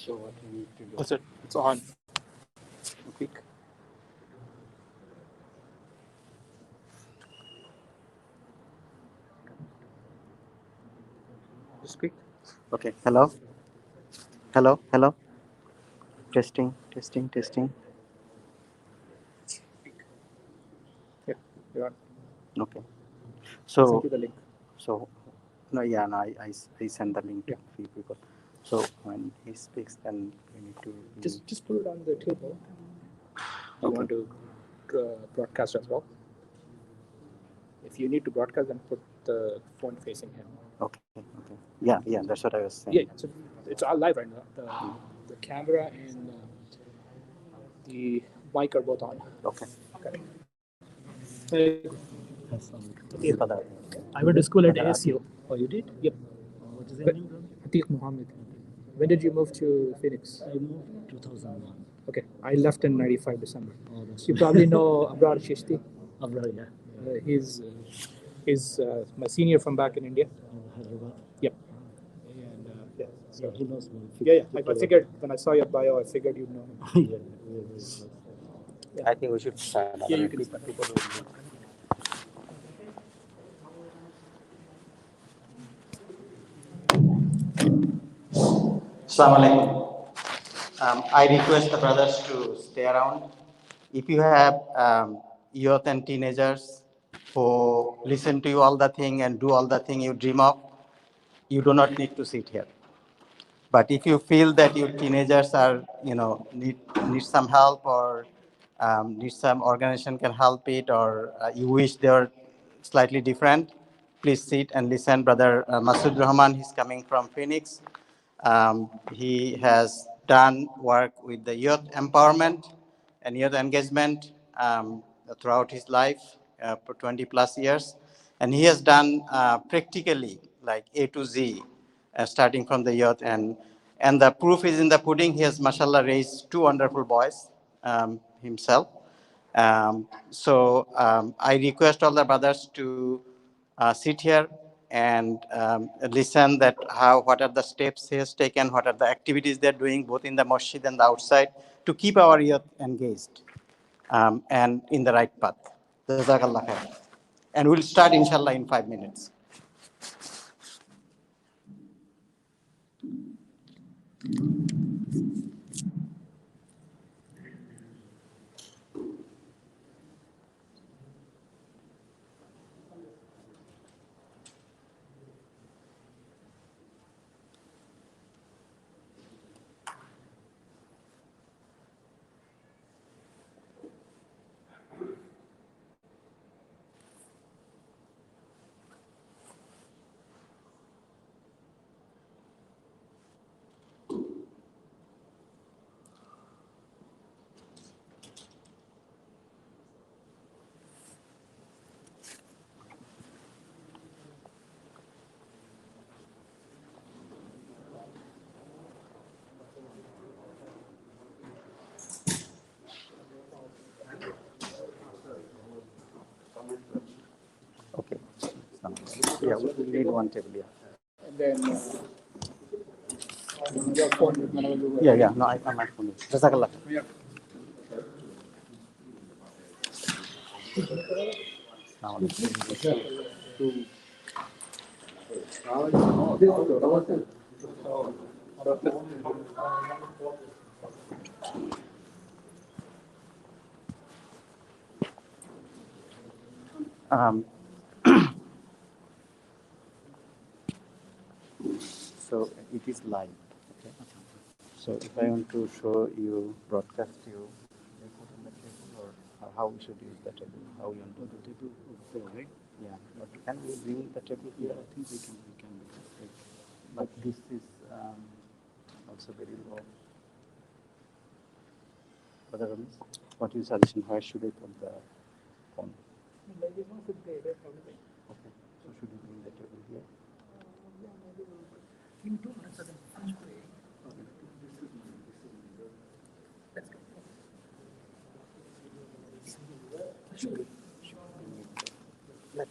So what we need to do? What's it? It's on. Quick. Speak. Okay. Hello. Hello. Hello. Testing. Testing. Testing. Yeah, you're on. Okay. I'll So. send you the link. So. No. Yeah. No. I send the link to Yeah. few people. So when he speaks, then we need to. Just put it on the table. You Okay. want to broadcast as well? If you need to broadcast, then put the phone facing him. Okay. Okay. Yeah. Yeah. That's what I was saying. Yeah, so it's all live right now. The camera and the mic are both on. Okay. Okay. Very good. Yes. I went to school at ASU. Oh, you did? Yep. What is your name, brother? Atiq Muhammad. When did you move to Phoenix? I moved 2001. Okay, I left in '95 December. Oh, that's You probably know Abrar Shishti. Abra, yeah. He's my senior from back in India. Hyderabad. Yep. And yeah, Yeah, he knows me. yeah. I figured when I saw your bio, I figured you'd know him. Yeah, we are very close. Yeah. I think we should start. Yeah, you can start. Assalamu alaikum. I request the brothers to stay around. If you have youth and teenagers who listen to you all the thing and do all the thing you dream of, you do not need to sit here. But if you feel that your teenagers are, need some help or need some organization can help it, or you wish they were slightly different, please sit and listen. Brother Masud Rahman, he's coming from Phoenix. He has done work with the youth empowerment and youth engagement throughout his life for 20 plus years. And he has done practically like A to Z, starting from the youth. And the proof is in the pudding. He has, mashallah, raised two wonderful boys himself. So I request all the brothers to sit here and listen that what are the steps he has taken, what are the activities they're doing both in the masjid and the outside to keep our youth engaged and in the right path. Jazakallah khair. And we'll start inshallah in 5 minutes. Okay. Yeah, we need one table, yeah. And then your phone whenever you Yeah, yeah. No, I my phone. Jazakallah. Yeah. Um, so it is live. Okay. So if I want to show you, broadcast you, I put on the table, or how we should use the table? How you want to The table over there, right? Yeah. But can we bring the table here? I think we can. But this is also very low. Brother Ramesh, what is suggestion? Where should I put the phone? Maybe not today, probably. Okay. So should we bring the table here? Yeah, maybe we'll put. Give me 2 minutes, I can finish playing. Let's go. Sure. Let.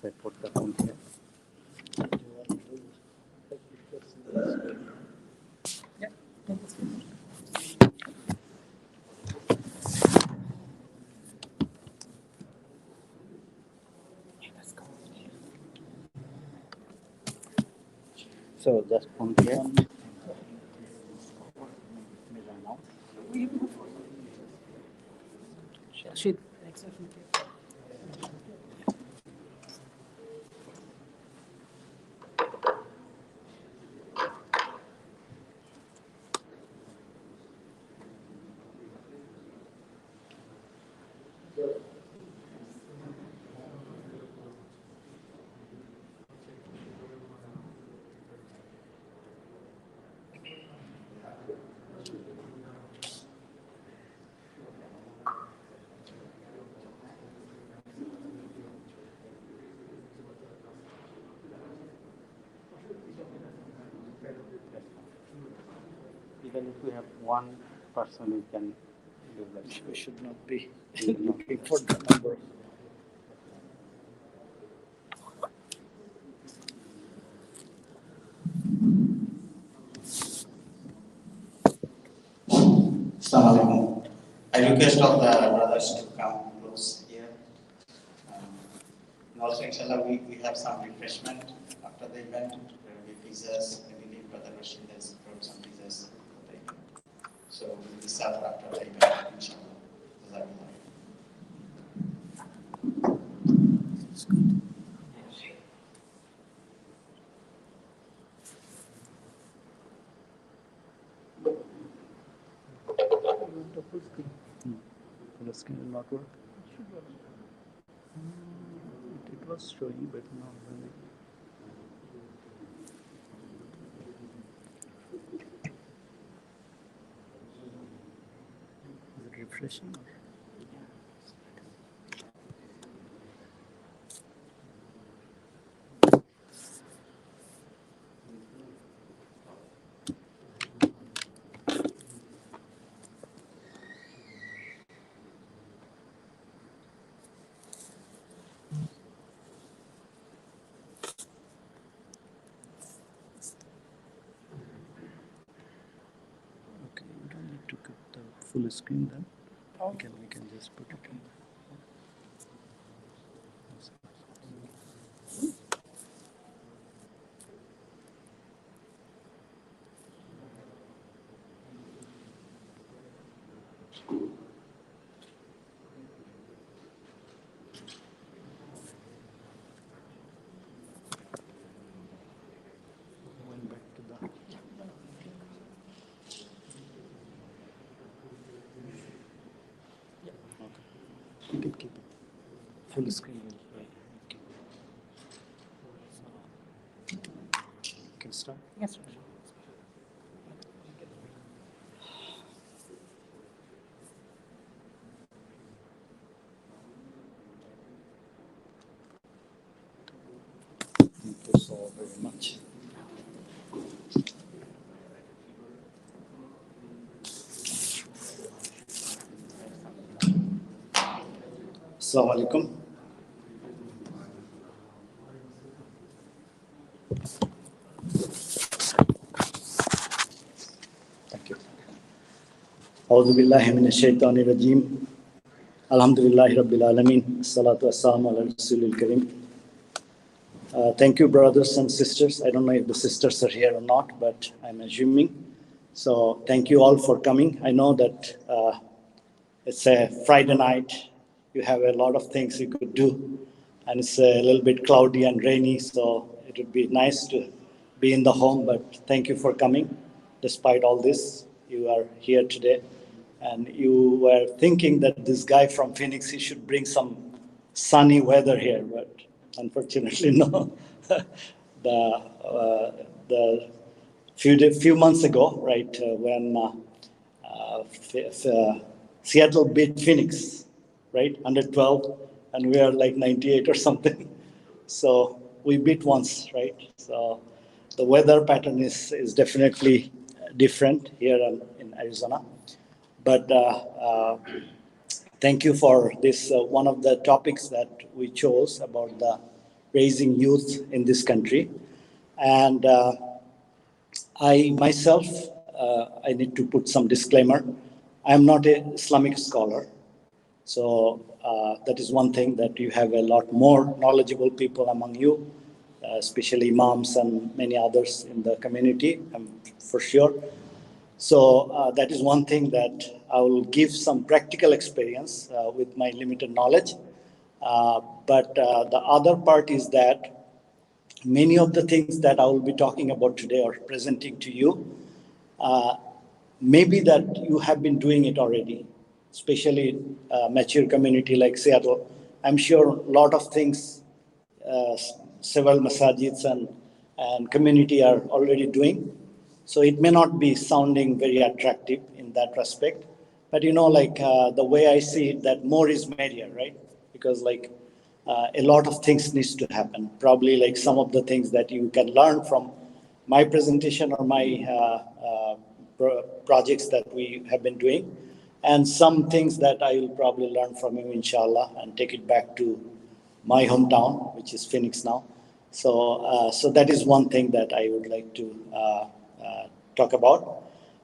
So I put the phone here. Yeah. So just phone here. She. Even if we have one person, we can do that. We should not be looking for the number. Assalamualaikum. I request all the brothers to come close here. And also, inshallah, we have some refreshment after the event. There will be pizzas. I believe Brother Rashid has brought some pizzas for the event. So we'll be served after the event, inshallah. Jazakallah. The full screen. Full screen will not work. It was showing, but now really. Is it refreshing? Or? Okay, you don't need to get the full screen then. We can just put it in. Going back to the. Okay. You can keep it. Full screen will. Okay. So, you can start. Yes, sir. Thank you so very much. Assalamu alaikum. Thank you. A'udhu billahi minash shaitani rajim. Alhamdulillahi rabbil alameen. Salatu wassalamu ala rasulil kareem. Thank you, brothers and sisters. I don't know if the sisters are here or not, but I'm assuming. So thank you all for coming. I know that it's a Friday night. You have a lot of things you could do, and it's a little bit cloudy and rainy, so it would be nice to be in the home. But thank you for coming. Despite all this, you are here today, and you were thinking that this guy from Phoenix, he should bring some sunny weather here, but unfortunately, no. The few months ago, right, when Seattle beat Phoenix, right, 112, and we are like 98 or something. So we beat once, right? So the weather pattern is definitely different here in Arizona. But thank you for this. One of the topics that we chose about the raising youth in this country. And I myself, I need to put some disclaimer. I'm not an Islamic scholar. So that is one thing, that you have a lot more knowledgeable people among you, especially imams and many others in the community, for sure. So that is one thing that I will give some practical experience with my limited knowledge. But the other part is that many of the things that I will be talking about today or presenting to you, maybe that you have been doing it already, especially mature community like Seattle. I'm sure a lot of things several masajids and community are already doing. So it may not be sounding very attractive in that respect, but like the way I see it, that more is merrier, right? Because like a lot of things needs to happen. Probably like some of the things that you can learn from my presentation or my projects that we have been doing, and some things that I will probably learn from you, inshallah, and take it back to my hometown, which is Phoenix now. So that is one thing that I would like to talk about.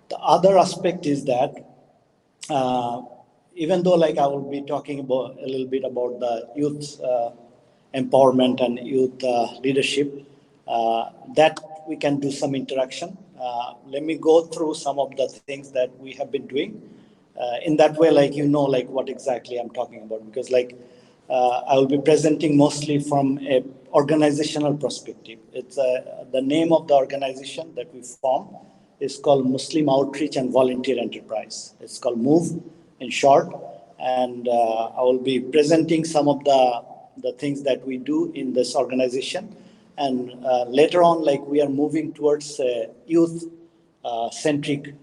The other aspect is that uh, even though like I will be talking about a little bit about the youth empowerment and youth leadership, that we can do some interaction. Let me go through some of the things that we have been doing. In that way, like like what exactly I'm talking about, because like I will be presenting mostly from a organizational perspective. It's the name of the organization that we form is called Muslim Outreach and Volunteer Enterprise. It's called MOVE in short, and I will be presenting some of the things that we do in this organization. And later on, like we are moving towards youth centric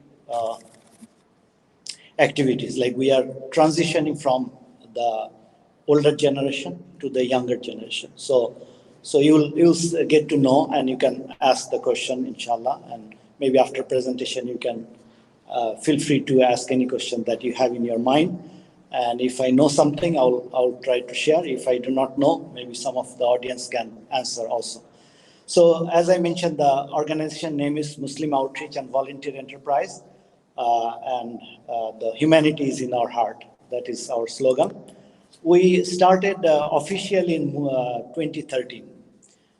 activities. Like we are transitioning from the older generation to the younger generation. So you'll get to know, and you can ask the question, inshallah, and maybe after presentation you can feel free to ask any question that you have in your mind. And if I know something, I'll try to share. If I do not know, maybe some of the audience can answer also. So as I mentioned, the organization name is Muslim Outreach and Volunteer Enterprise, and the humanity is in our heart. That is our slogan. We started officially in 2013.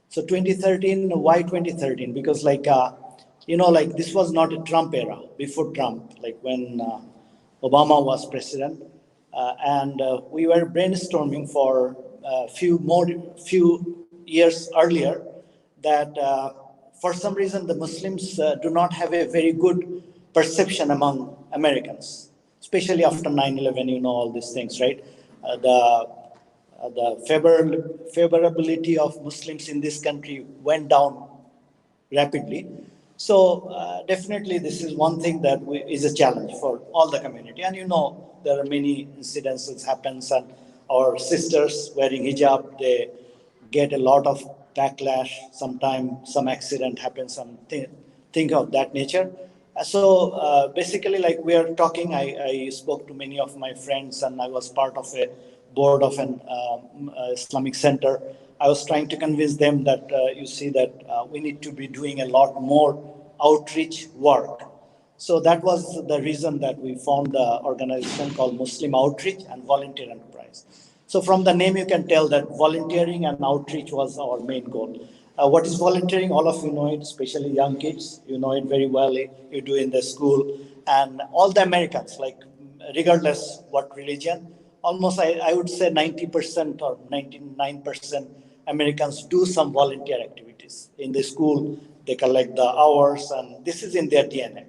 So 2013, why 2013? Because like, like this was not a Trump era, before Trump, like when Obama was president. And we were brainstorming for a few years earlier that for some reason the Muslims do not have a very good perception among Americans, especially after 9/11. All these things, right? The favorability of Muslims in this country went down rapidly. So definitely this is one thing that is a challenge for all the community. And there are many incidences happens, and our sisters wearing hijab, they get a lot of backlash. Sometimes some accident happens, something of that nature. So basically, like we are talking, I spoke to many of my friends, and I was part of a board of an Islamic center. I was trying to convince them that you see that we need to be doing a lot more outreach work. So that was the reason that we formed the organization called Muslim Outreach and Volunteer Enterprise. So from the name, you can tell that volunteering and outreach was our main goal. What is volunteering? All of you know it, especially young kids. You know it very well. You do in the school. And all the Americans, like regardless what religion, almost I would say 90% or 99% Americans do some volunteer activities. In the school, they collect the hours, and this is in their DNA.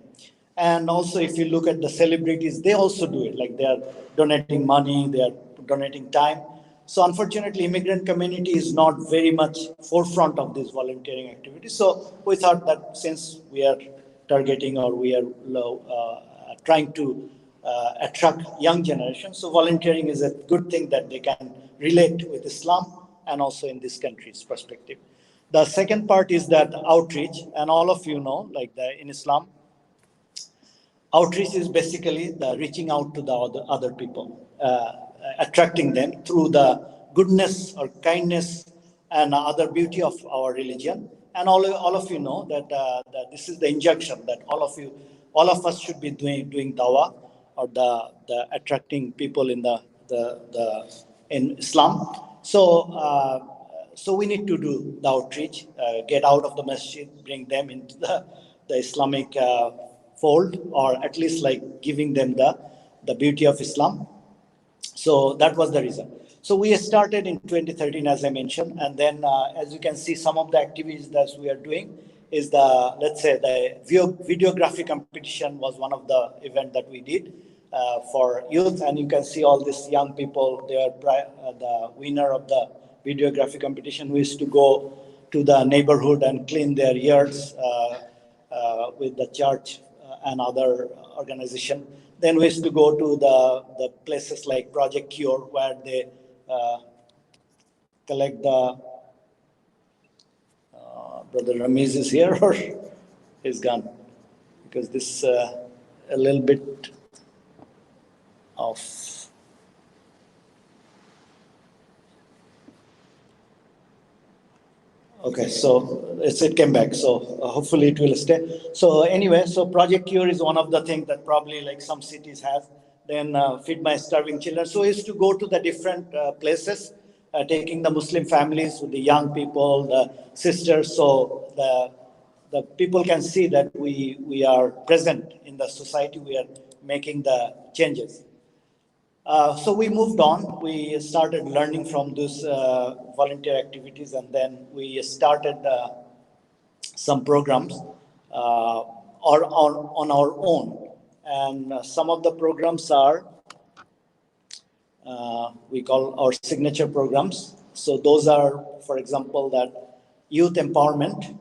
And also, if you look at the celebrities, they also do it. Like they are donating money, they are donating time. So unfortunately, immigrant community is not very much forefront of this volunteering activity. So we thought that since we are targeting, or we are trying to attract young generation, so volunteering is a good thing that they can relate with Islam and also in this country's perspective. The second part is that outreach, and all of you know, like in Islam, outreach is basically the reaching out to the other people, attracting them through the goodness or kindness and other beauty of our religion. And all of you know that this is the injunction that all of us should be doing dawah, or the attracting people in in Islam. So we need to do the outreach, get out of the masjid, bring them into the Islamic fold, or at least like giving them the beauty of Islam. So that was the reason. So we started in 2013, as I mentioned, and then as you can see, some of the activities that we are doing is let's say the videography competition was one of the event that we did for youth, and you can see all these young people. They are the winner of the videography competition, who used to go to the neighborhood and clean their yards with the church and other organization. Then we used to go to the places like Project Cure, where they collect the Brother Ramiz is here, or he's gone, because this a little bit of. Okay, so it came back. So hopefully it will stay. So anyway, so Project Cure is one of the things that probably like some cities have. Then Feed My Starving Children. So it's to go to the different places, taking the Muslim families with the young people, the sisters, so the people can see that we are present in the society. We are making the changes. So we moved on. We started learning from those volunteer activities, and then we started some programs on our own. And some of the programs are we call our signature programs. So those are, for example, that youth empowerment.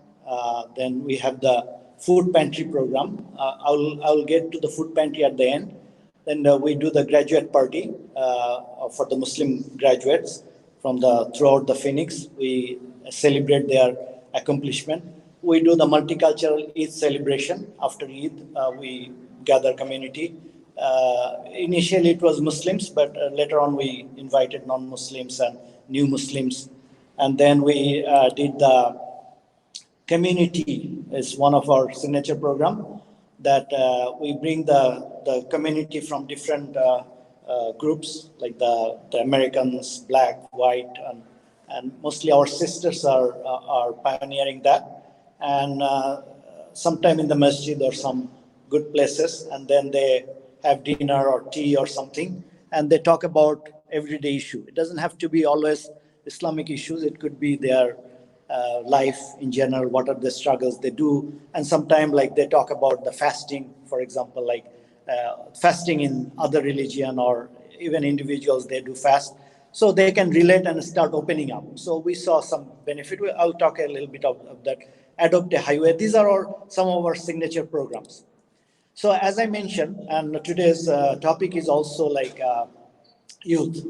Then we have the food pantry program. I'll get to the food pantry at the end. Then we do the graduate party for the Muslim graduates from throughout the Phoenix. We celebrate their accomplishment. We do the multicultural Eid celebration. After Eid, we gather community. Initially, it was Muslims, but later on, we invited non-Muslims and new Muslims. And then we did the community is one of our signature program, that we bring the community from different groups, like the Americans, black, white, and mostly our sisters are pioneering that. And sometime in the masjid or some good places, and then they have dinner or tea or something, and they talk about everyday issue. It doesn't have to be always Islamic issues. It could be their life in general, what are the struggles they do. And sometimes like they talk about the fasting, for example, like fasting in other religion, or even individuals, they do fast. So they can relate and start opening up. So we saw some benefit. I'll talk a little bit of that. Adopt a Highway. These are some of our signature programs. So as I mentioned, and today's topic is also like youth.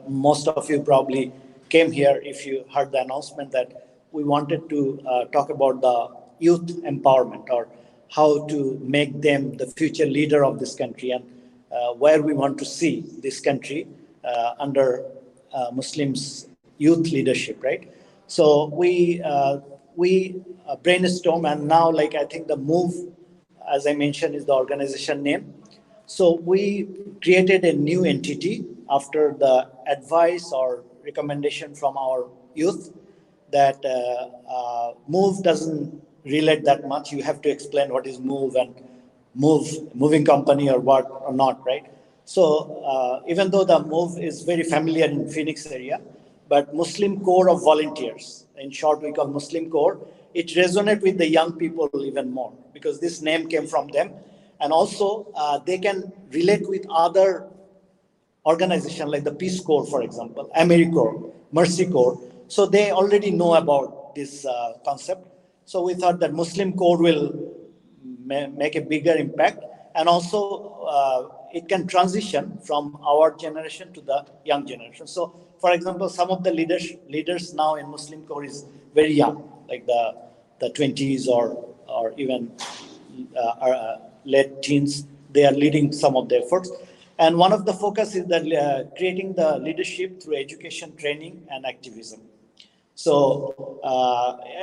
Most of you probably came here if you heard the announcement that we wanted to talk about the youth empowerment, or how to make them the future leader of this country, and where we want to see this country under Muslims youth leadership, right? So we brainstorm, and now like I think the move, as I mentioned, is the organization name. So we created a new entity after the advice or recommendation from our youth, that move doesn't relate that much. You have to explain what is move and moving company or what or not, right? So even though the move is very familiar in Phoenix area, but Muslim Corps of Volunteers, in short we call Muslim Corps, it resonates with the young people even more, because this name came from them. And also they can relate with other organizations like the Peace Corps, for example, AmeriCorps, Mercy Corps. So they already know about this concept. So we thought that Muslim Corps will make a bigger impact, and also it can transition from our generation to the young generation. So, for example, some of the leaders now in Muslim Corps is very young, like the 20s or even late teens. They are leading some of the efforts. And one of the focus is that creating the leadership through education, training, and activism. So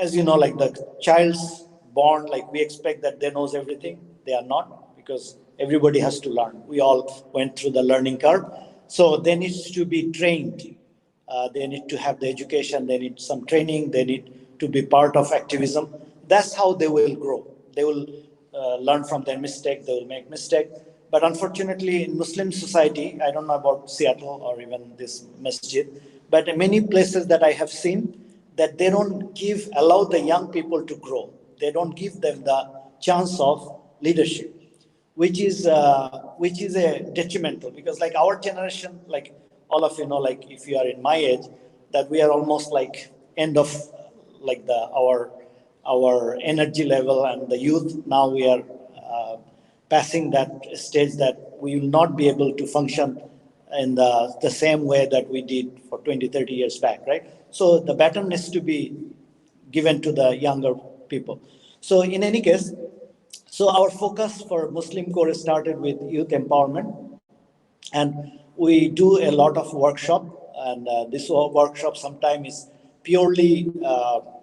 as you know, like the child's born, like we expect that they knows everything. They are not, because everybody has to learn. We all went through the learning curve. So they need to be trained. They need to have the education. They need some training. They need to be part of activism. That's how they will grow. They will learn from their mistake. They will make mistake. But unfortunately, in Muslim society, I don't know about Seattle or even this masjid, but in many places that I have seen, that they don't allow the young people to grow. They don't give them the chance of leadership, which is a detrimental, because like our generation, like all of you know, like if you are in my age, that we are almost like end of like our energy level and the youth. Now we are passing that stage that we will not be able to function in the same way that we did for 20, 30 years back, right? So the baton needs to be given to the younger people. So in any case, so our focus for Muslim Core started with youth empowerment, and we do a lot of workshop. And this workshop sometimes is purely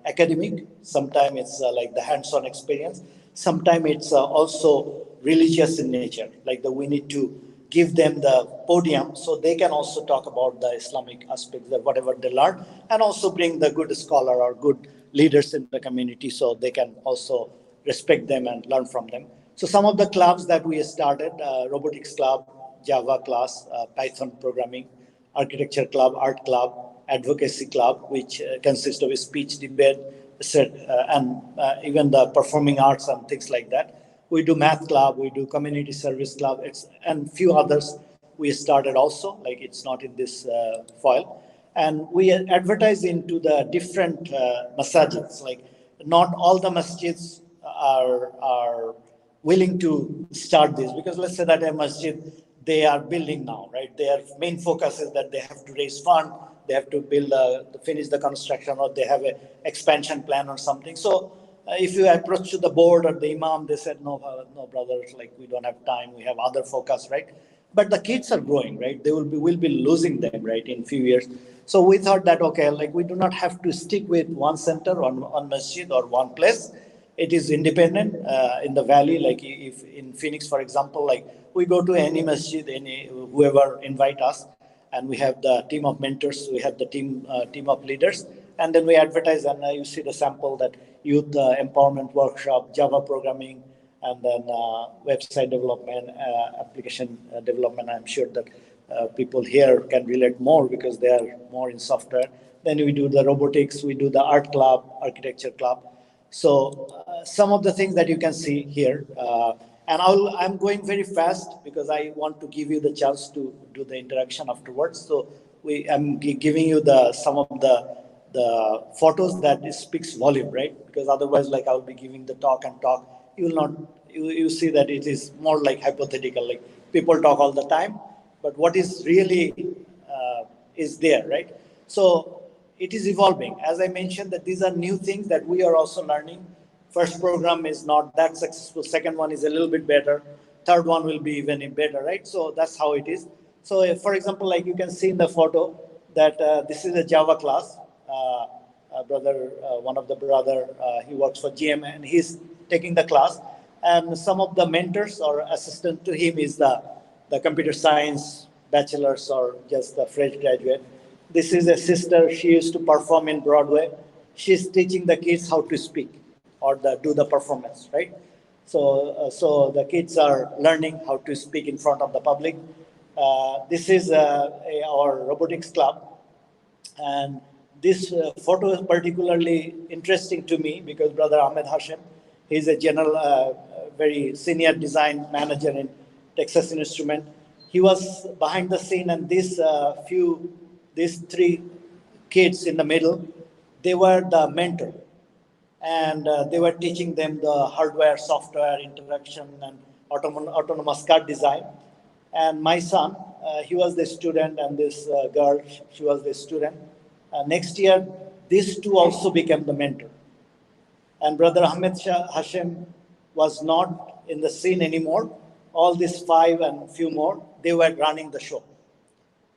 academic, sometimes it's like the hands-on experience, sometimes it's also religious in nature, like we need to give them the podium so they can also talk about the Islamic aspects of whatever they learn, and also bring the good scholar or good leaders in the community so they can also respect them and learn from them. So some of the clubs that we started, robotics club, Java class, Python programming, architecture club, art club, advocacy club, which consists of a speech, debate, and even the performing arts and things like that. We do math club, we do community service club, and few others we started also, like it's not in this file. And we advertise into the different masajids, like not all the masjids are willing to start this, because let's say that a masjid they are building now, right? Their main focus is that they have to raise fund, they have to finish the construction, or they have a expansion plan or something. So if you approach to the board or the imam, they said, no, no, brothers, like we don't have time, we have other focus, right? But the kids are growing, right? We'll be losing them, right, in few years. So we thought that, okay, like we do not have to stick with one center or one masjid or one place. It is independent in the valley. Like if in Phoenix, for example, like we go to any masjid, any whoever invite us, and we have the team of mentors, we have the team of leaders, and then we advertise. And you see the sample that youth empowerment workshop, Java programming, and then website development, application development. I'm sure that people here can relate more because they are more in software. Then we do the robotics, we do the art club, architecture club. So some of the things that you can see here, and I'm going very fast because I want to give you the chance to do the interaction afterwards. So I'm giving you some of the photos that speaks volume, right? Because otherwise, like I'll be giving the talk and talk, you will not. You see that it is more like hypothetical, like people talk all the time, but what is really is there, right? So it is evolving. As I mentioned, that these are new things that we are also learning. First program is not that successful. Second one is a little bit better. Third one will be even better, right? So that's how it is. So for example, like you can see in the photo that this is a Java class. One of the brother, he works for GM and he's taking the class. And some of the mentors or assistant to him is the computer science bachelor's or just the fresh graduate. This is a sister. She used to perform in Broadway. She's teaching the kids how to speak or do the performance, right? So the kids are learning how to speak in front of the public. This is our robotics club. And this photo is particularly interesting to me because Brother Ahmed Hashem, he's a general, very senior design manager in Texas Instrument. He was behind the scene, and these three kids in the middle, they were the mentor, and they were teaching them the hardware, software interaction, and autonomous car design. And my son, he was the student, and this girl, she was the student. Next year, these two also became the mentor. And Brother Ahmed Hashem was not in the scene anymore. All these five and few more, they were running the show.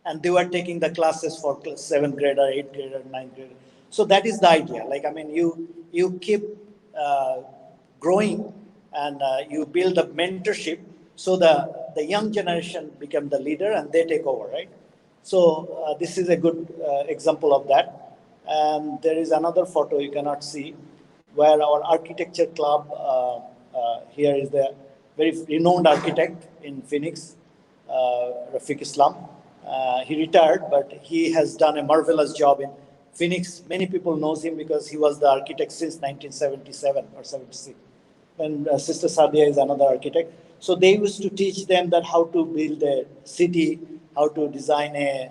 And they were taking the classes for 7th grader, 8th grader, 9th grader. So that is the idea. Like, I mean, you keep growing, and you build a mentorship, so the young generation become the leader and they take over, right? So this is a good example of that. And there is another photo you cannot see, where our architecture club, here is the very renowned architect in Phoenix, Rafiq Islam. He retired, but he has done a marvelous job in Phoenix. Many people knows him because he was the architect since 1977 or 76. And Sister Sadia is another architect. So they used to teach them that how to build a city, how to design a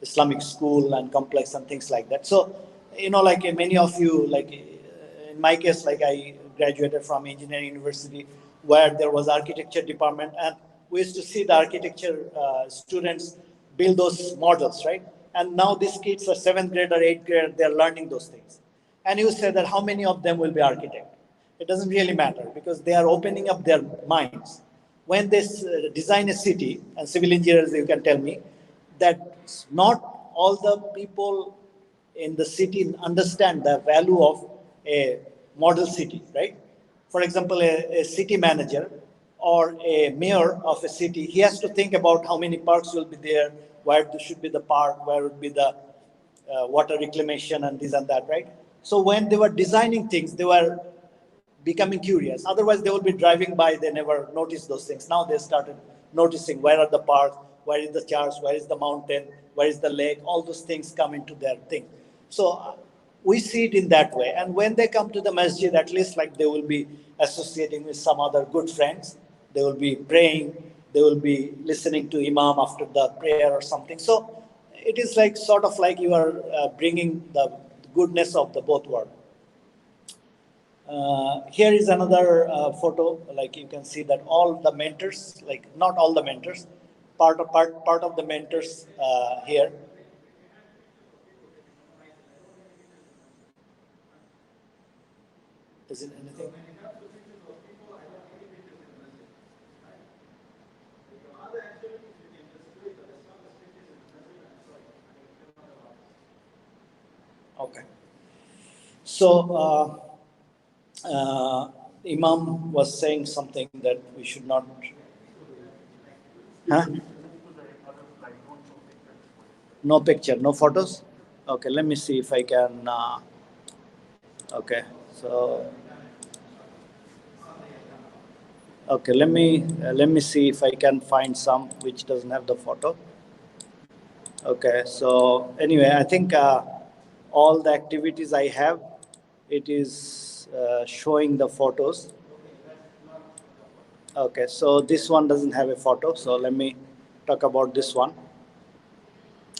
Islamic school and complex and things like that. So, like many of you, like in my case, like I graduated from engineering university where there was architecture department, and we used to see the architecture students build those models, right? And now these kids are 7th grade or 8th grade, they're learning those things. And you say that how many of them will be architect? It doesn't really matter because they are opening up their minds. When they design a city, and civil engineers, you can tell me, that not all the people in the city understand the value of a model city, right? For example, a city manager or a mayor of a city, he has to think about how many parks will be there, where should be the park, where would be the water reclamation and this and that, right? So when they were designing things, they were becoming curious. Otherwise, they would be driving by, they never noticed those things. Now they started noticing where are the parks, where is the church, where is the mountain, where is the lake, all those things come into their thing. So we see it in that way. And when they come to the masjid, at least like they will be associating with some other good friends. They will be praying, they will be listening to Imam after the prayer or something. So it is like sort of like you are bringing the goodness of the both worlds. Here is another photo. Like you can see that all the mentors, like not all the mentors, part of the mentors here. Is it anything? Okay. So Imam was saying something that we should not. Huh? No picture, no photos. Okay, let me see if I can. Okay, so. Okay, let me see if I can find some which doesn't have the photo. Okay, so anyway, I think all the activities I have, it is showing the photos. Okay, so this one doesn't have a photo, so let me talk about this one.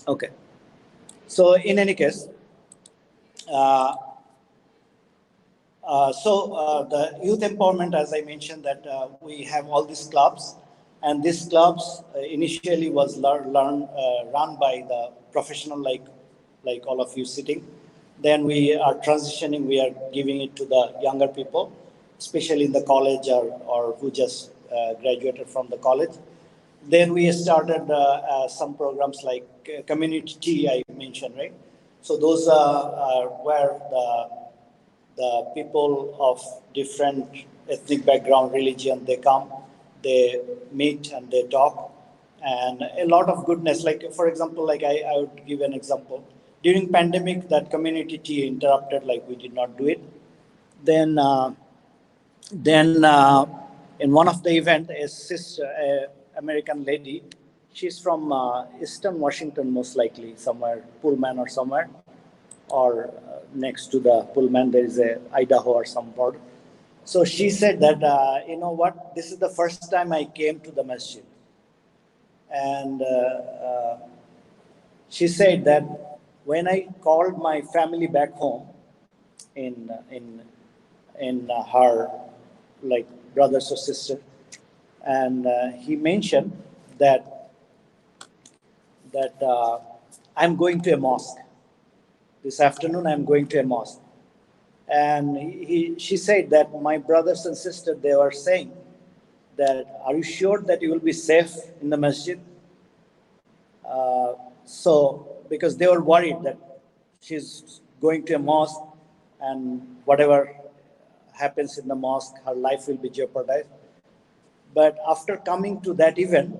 Okay, so in any case, the youth empowerment, as I mentioned, that we have all these clubs, and these clubs initially was run by the professional, like all of you sitting. Then we are transitioning, we are giving it to the younger people, especially in the college or who just graduated from the college. Then we started some programs like community tea, I mentioned, right? So those are where the people of different ethnic background, religion, they come, they meet and they talk, and a lot of goodness. Like for example, like I would give an example. During pandemic, that community tea interrupted, like we did not do it. Then, in one of the event, a sister, a American lady, she's from Eastern Washington, most likely, somewhere, Pullman or somewhere, or next to the Pullman, there is a Idaho or some border. So she said that, you know what, this is the first time I came to the masjid. And she said that when I called my family back home in, her like brothers or sister, and he mentioned that I'm going to a mosque. This afternoon I'm going to a mosque. And she said that my brothers and sisters, they were saying that, are you sure that you will be safe in the masjid? So, because they were worried that she's going to a mosque, and whatever happens in the mosque, her life will be jeopardized. But after coming to that event,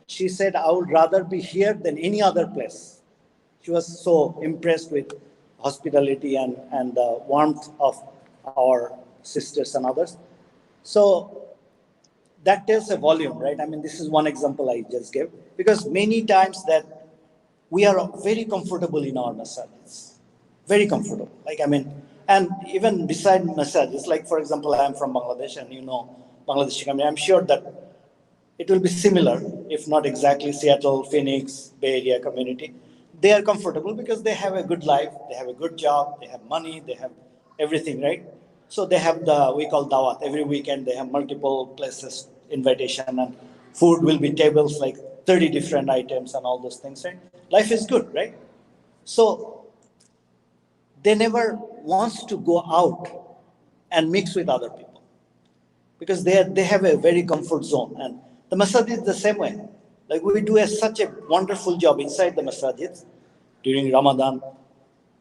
she said, I would rather be here than any other place. She was so impressed with hospitality and the warmth of our sisters and others. So that tells a volume, right? I mean, this is one example I just gave, because many times that we are very comfortable in our massages, very comfortable. Like, I mean, and even beside massages, like, for example, I am from Bangladesh, and you know, Bangladesh, I mean, I'm sure that it will be similar, if not exactly Seattle, Phoenix, Bay Area community. They are comfortable because they have a good life, they have a good job, they have money, they have everything, right? So they have we call dawat. Every weekend they have multiple places, invitation, and food will be tables like 30 different items and all those things, right? Life is good, right? So they never wants to go out and mix with other people because they have a very comfort zone. And the masjid is the same way. Like we do such a wonderful job inside the masjids during Ramadan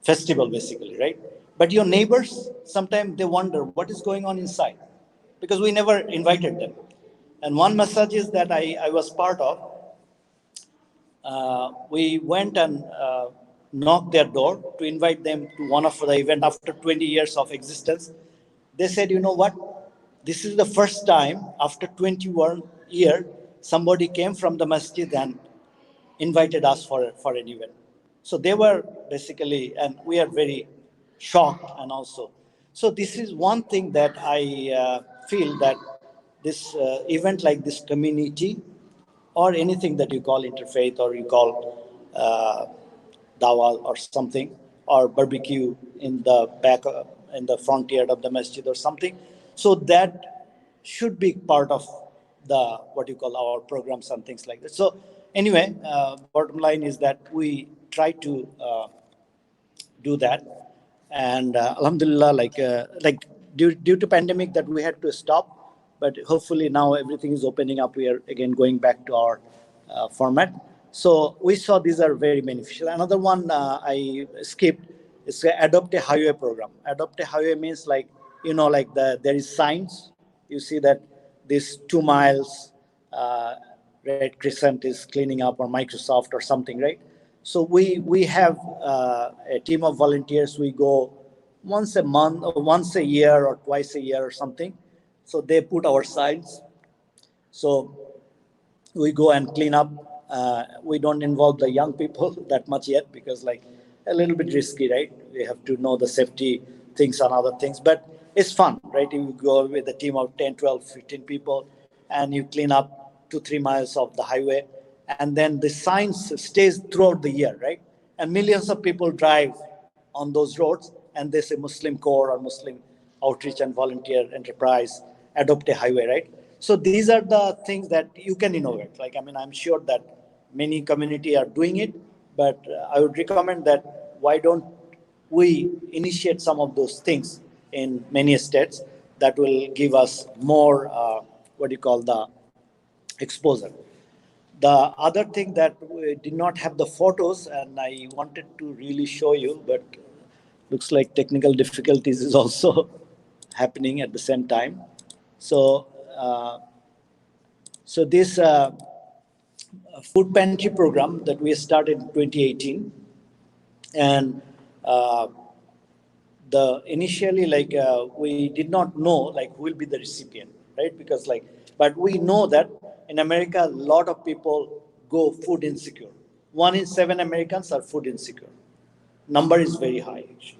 festival, basically, right? But your neighbors, sometimes they wonder what is going on inside because we never invited them. And one masjid that I was part of, we went and knocked their door to invite them to one of the event after 20 years of existence. They said, you know what? This is the first time after 21 years somebody came from the masjid and invited us for an event. So they were basically, and we are very shocked and also. So this is one thing that I feel that this event like this community or anything that you call interfaith or you call dawah or something, or barbecue in the back, in the front yard of the masjid or something. So that should be part of the what you call our programs and things like that. So anyway, bottom line is that we try to do that, and alhamdulillah, like due to pandemic that we had to stop, but hopefully now everything is opening up. We are again going back to our format. So we saw these are very beneficial. Another one I skipped is adopt a highway program. Adopt a highway means like, you know, like there is signs. You see that this 2 miles Red Crescent is cleaning up, or Microsoft or something, right? So we have a team of volunteers. We go once a month or once a year or twice a year or something. So they put our signs. So we go and clean up. We don't involve the young people that much yet because like a little bit risky, right? We have to know the safety things and other things, but it's fun, right? You go with a team of 10, 12, 15 people and you clean up 2-3 miles of the highway. And then the signs stays throughout the year, right? And millions of people drive on those roads and they say Muslim Corps or Muslim Outreach and Volunteer Enterprise, adopt a highway, right? So these are the things that you can innovate. Like, I mean, I'm sure that many community are doing it, but I would recommend that why don't we initiate some of those things in many states that will give us more, what do you call, the exposure. The other thing that we did not have the photos, and I wanted to really show you, but looks like technical difficulties is also happening at the same time. So, so this food pantry program that we started in 2018, and the initially like we did not know like who will be the recipient, right? Because like, but we know that in America a lot of people go food insecure. 1 in 7 Americans are food insecure. Number is very high actually.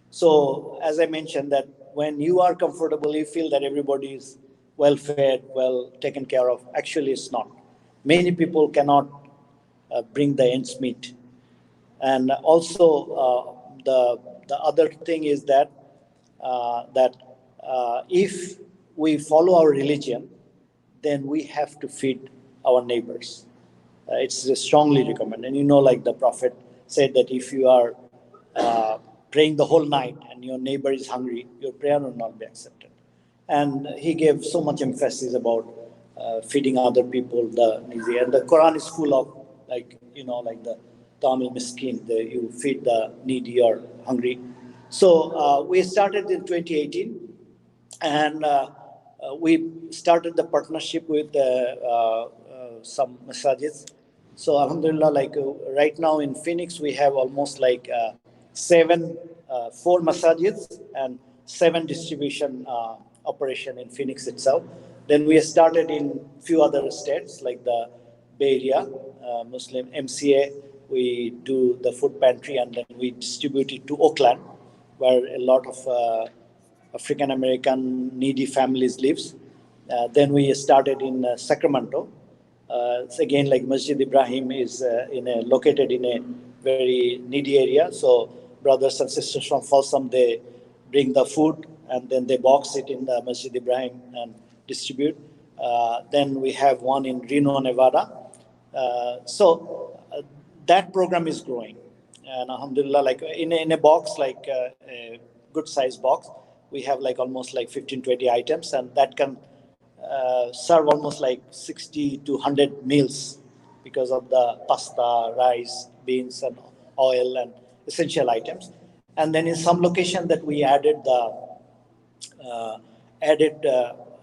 So as I mentioned that when you are comfortable, you feel that everybody is well fed, well taken care of. Actually, it's not. Many people cannot bring the ends meet. And also the other thing is that if we follow our religion, then we have to feed our neighbors. It's strongly recommended. And you know, like the Prophet said that if you are praying the whole night and your neighbor is hungry, your prayer will not be accepted. And he gave so much emphasis about feeding other people the needy. And the Quran is full of like, you know, like the Tamil Miskin, you feed the needy or hungry. So we started in 2018, and we started the partnership with some massages. So Alhamdulillah, like right now in Phoenix, we have almost like four massages and seven distribution operation in Phoenix itself. Then we started in few other states like the Bay Area, Muslim MCA. We do the food pantry and then we distribute it to Oakland, where a lot of African American needy families lives. Then we started in Sacramento. It's again like Masjid Ibrahim is located in a very needy area. So brothers and sisters from Folsom, they bring the food and then they box it in the Masjid Ibrahim and distribute. Then we have one in Reno, Nevada. So that program is growing. And Alhamdulillah, like in a box, like a good size box, we have like almost like 15, 20 items, and that can serve almost like 60 to 100 meals because of the pasta, rice, beans, and oil and essential items. And then in some location that we added the added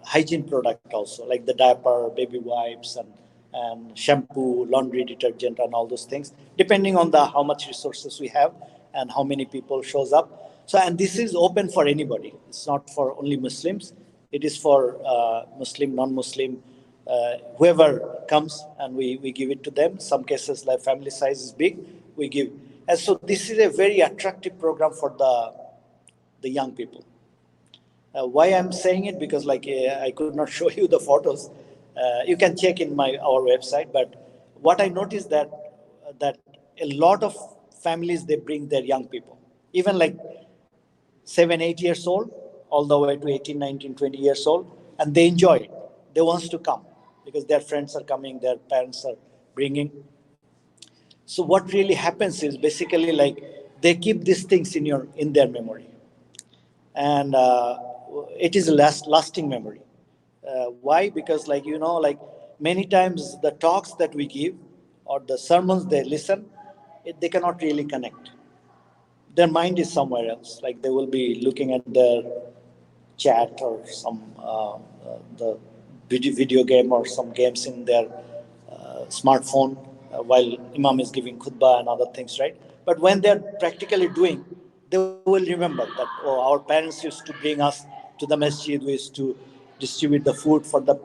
hygiene product also, like the diaper, baby wipes, and shampoo, laundry detergent, and all those things, depending on the how much resources we have and how many people shows up. So, and this is open for anybody. It's not for only Muslims. It is for Muslim, non-Muslim, whoever comes, and we give it to them. Some cases, like family size is big, we give. And so this is a very attractive program for the young people. Why I'm saying it, because like I could not show you the photos. You can check in our website. But what I noticed that a lot of families, they bring their young people, even like 7, 8 years old, all the way to 18, 19, 20 years old, and they enjoy it. They wants to come because their friends are coming, their parents are bringing. So what really happens is basically like they keep these things in their memory, and it is a lasting memory. Why? Because like like many times the talks that we give or the sermons they listen, they cannot really connect. Their mind is somewhere else. Like they will be looking at their chat or some the video game or some games in their smartphone while Imam is giving khutbah and other things, right? But when they're practically doing, they will remember that, oh, our parents used to bring us to the masjid, we used to distribute the food for the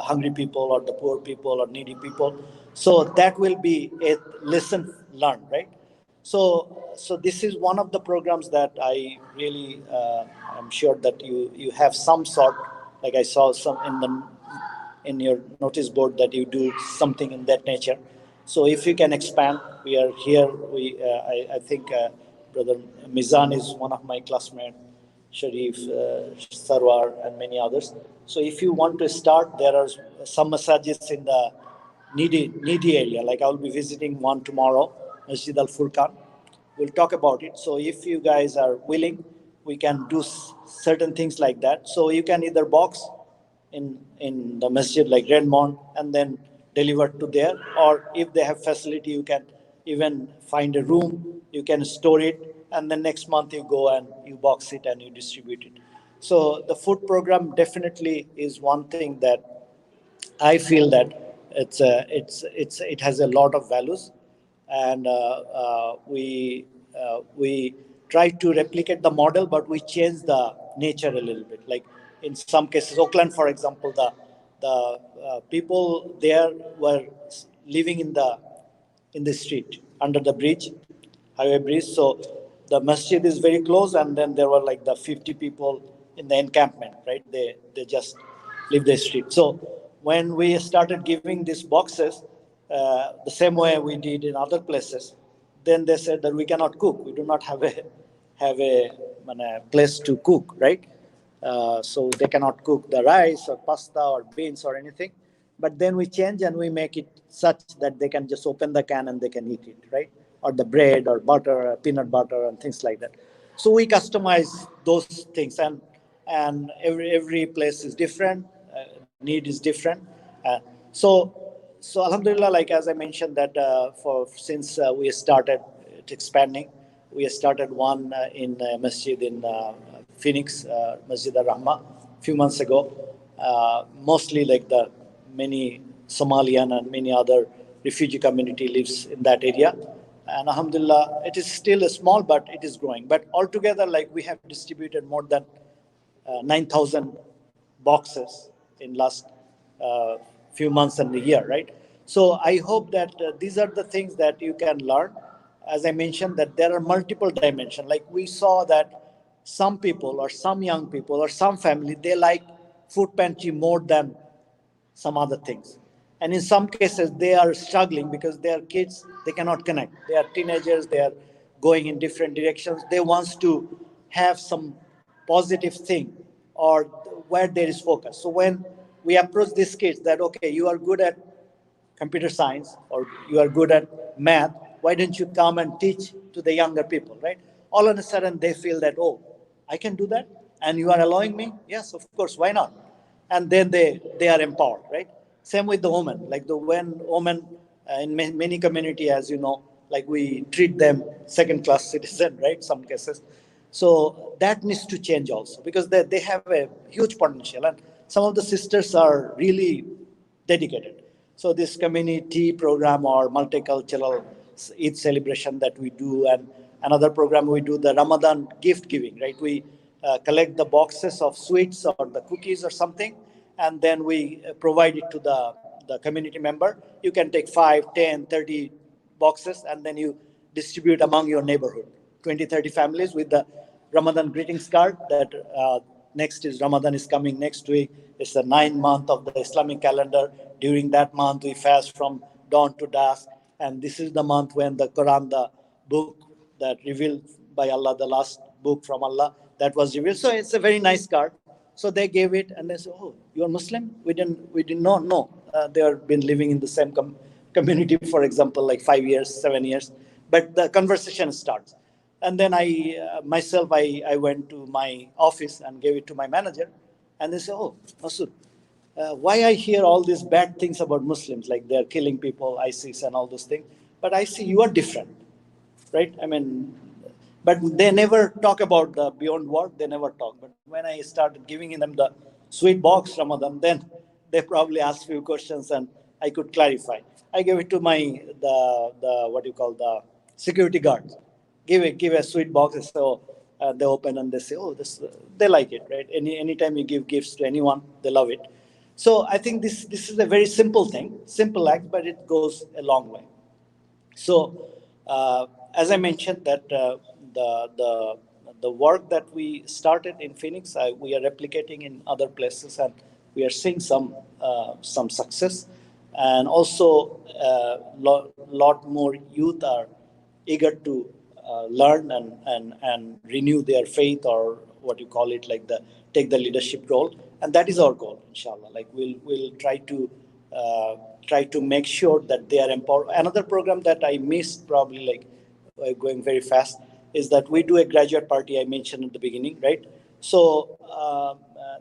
hungry people or the poor people or needy people. So that will be a lesson learned, right? So this is one of the programs that I really I'm sure that you have some sort, like I saw some in your notice board that you do something in that nature. So if you can expand, we are here. I think Brother Mizan is one of my classmates, Sharif, Sarwar, and many others. So if you want to start, there are some massages in the needy area. Like I will be visiting one tomorrow, Masjid Al Furqan. We'll talk about it. So if you guys are willing, we can do certain things like that. So you can either box in the masjid like Redmond and then deliver to there, or if they have facility, you can even find a room, you can store it, and then next month you go and you box it and you distribute it. So the food program definitely is one thing that I feel that it has a lot of values, and we try to replicate the model, but we change the nature a little bit. Like in some cases, Oakland, for example, the people there were living in the street under the bridge, highway bridge. So the masjid is very close, and then there were like the 50 people in the encampment, right? They just leave the street. So when we started giving these boxes, the same way we did in other places, then they said that we cannot cook. We do not have a place to cook, right? So they cannot cook the rice or pasta or beans or anything. But then we change and we make it such that they can just open the can and they can eat it, right? Or the bread or butter, peanut butter, and things like that. So we customize those things, and every place is different, need is different. So So Alhamdulillah, like as I mentioned that since we started expanding, we started one in masjid in Phoenix, Masjid Rahman, a few months ago. Mostly like the many Somalian and many other refugee community lives in that area. And Alhamdulillah, it is still a small, but it is growing. But altogether, like we have distributed more than 9,000 boxes in last uh, few months and a year, right? So I hope that these are the things that you can learn. As I mentioned, that there are multiple dimensions. Like we saw that some people or some young people or some family, they like food pantry more than some other things. And in some cases, they are struggling because their kids, they cannot connect. They are teenagers, they are going in different directions. They want to have some positive thing or where there is focus. So when we approach these kids that, okay, you are good at computer science or you are good at math, why don't you come and teach to the younger people, right? All of a sudden they feel that, oh, I can do that and you are allowing me? Yes, of course, why not? And then they are empowered, right? Same with the women. Like the when women in many community, as you know, like we treat them second class citizen, right? Some cases. So that needs to change also because they have a huge potential and some of the sisters are really dedicated. So this community program or multicultural Eid celebration that we do, and another program we do the Ramadan gift giving, right? We collect the boxes of sweets or the cookies or something, and then we provide it to the community member. You can take 5, 10, 30 boxes, and then you distribute among your neighborhood. 20, 30 families with the Ramadan greetings card that next is Ramadan is coming next week. It's the 9th month of the Islamic calendar. During that month, we fast from dawn to dusk. And this is the month when the Quran, the book that revealed by Allah, the last book from Allah, that was revealed. So it's a very nice card. So they gave it and they said, "Oh, you are Muslim? We didn't know. No, they have been living in the same community, for example, like 5 years, 7 years." But the conversation starts. And then I went to my office and gave it to my manager. And they say, "Oh, Masud, why I hear all these bad things about Muslims, like they're killing people, ISIS and all those things. But I see you are different, right? I mean, but they never talk about the beyond work. They never talk. But when I started giving them the sweet box Ramadan, then they probably asked few questions and I could clarify. I gave it to the what do you call the security guards. Give a sweet box. So they open and they say, oh, this they like it, right? Anytime you give gifts to anyone, they love it. So I think this is a very simple thing, simple act, but it goes a long way. So, as I mentioned, that the work that we started in Phoenix, we are replicating in other places, and we are seeing some success, and also lot more youth are eager to learn and renew their faith, or what you call it, like the take the leadership role, and that is our goal, inshallah. Like we'll try to make sure that they are empowered. Another program that I missed, probably like going very fast, is that we do a graduate party I mentioned at the beginning, right? So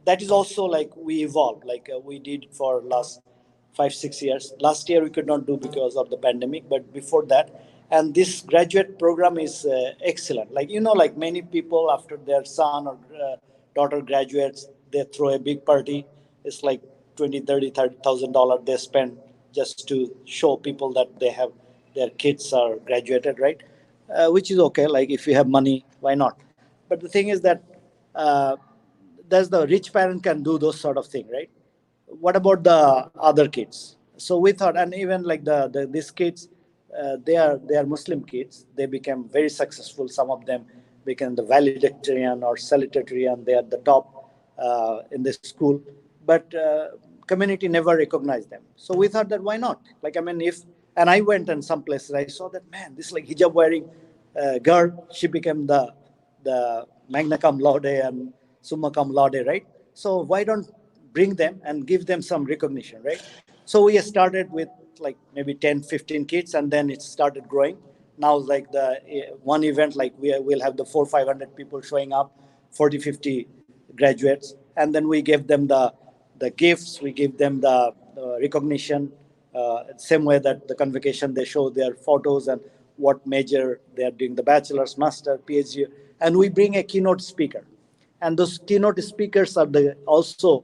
that is also like we evolved, like we did for last 5 6 years. Last year we could not do because of the pandemic, but before that, and this graduate program is excellent. Like like many people after their son or daughter graduates, they throw a big party. It's like 20, 30,000 dollars they spend just to show people that they have their kids are graduated, right? Which is okay. Like if you have money, why not? But the thing is that uh, there's the rich parent can do those sort of thing, right? What about the other kids? So we thought, and even like these kids, they are Muslim kids. They became very successful. Some of them became the valedictorian or salutatorian. They are the top in the school, but community never recognized them. So we thought that why not? Like I mean, if and I went in some places, I saw that man, this like hijab wearing girl, she became the magna cum laude and summa cum laude, right? So why don't bring them and give them some recognition, right? So we started with like maybe 10, 15 kids, and then it started growing. Now, like the one event, like we will have the 400, 500 people showing up, 40, 50 graduates, and then we give them the gifts, we give them the recognition, Same way that the convocation, they show their photos and what major they are doing, the bachelor's, master, PhD, and we bring a keynote speaker. And those keynote speakers are also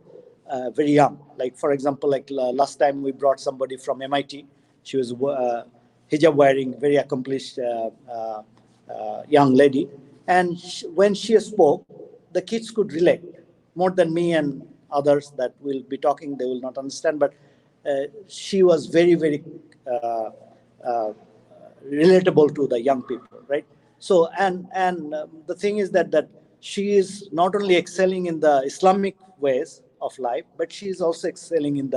very young. Like, for example, like last time we brought somebody from MIT. She was hijab wearing, very accomplished young lady. And when she spoke, the kids could relate more than me and others that will be talking. They will not understand, but she was very, very uh, relatable to the young people, right? So, and the thing is that she is not only excelling in the Islamic ways of life, but she is also excelling in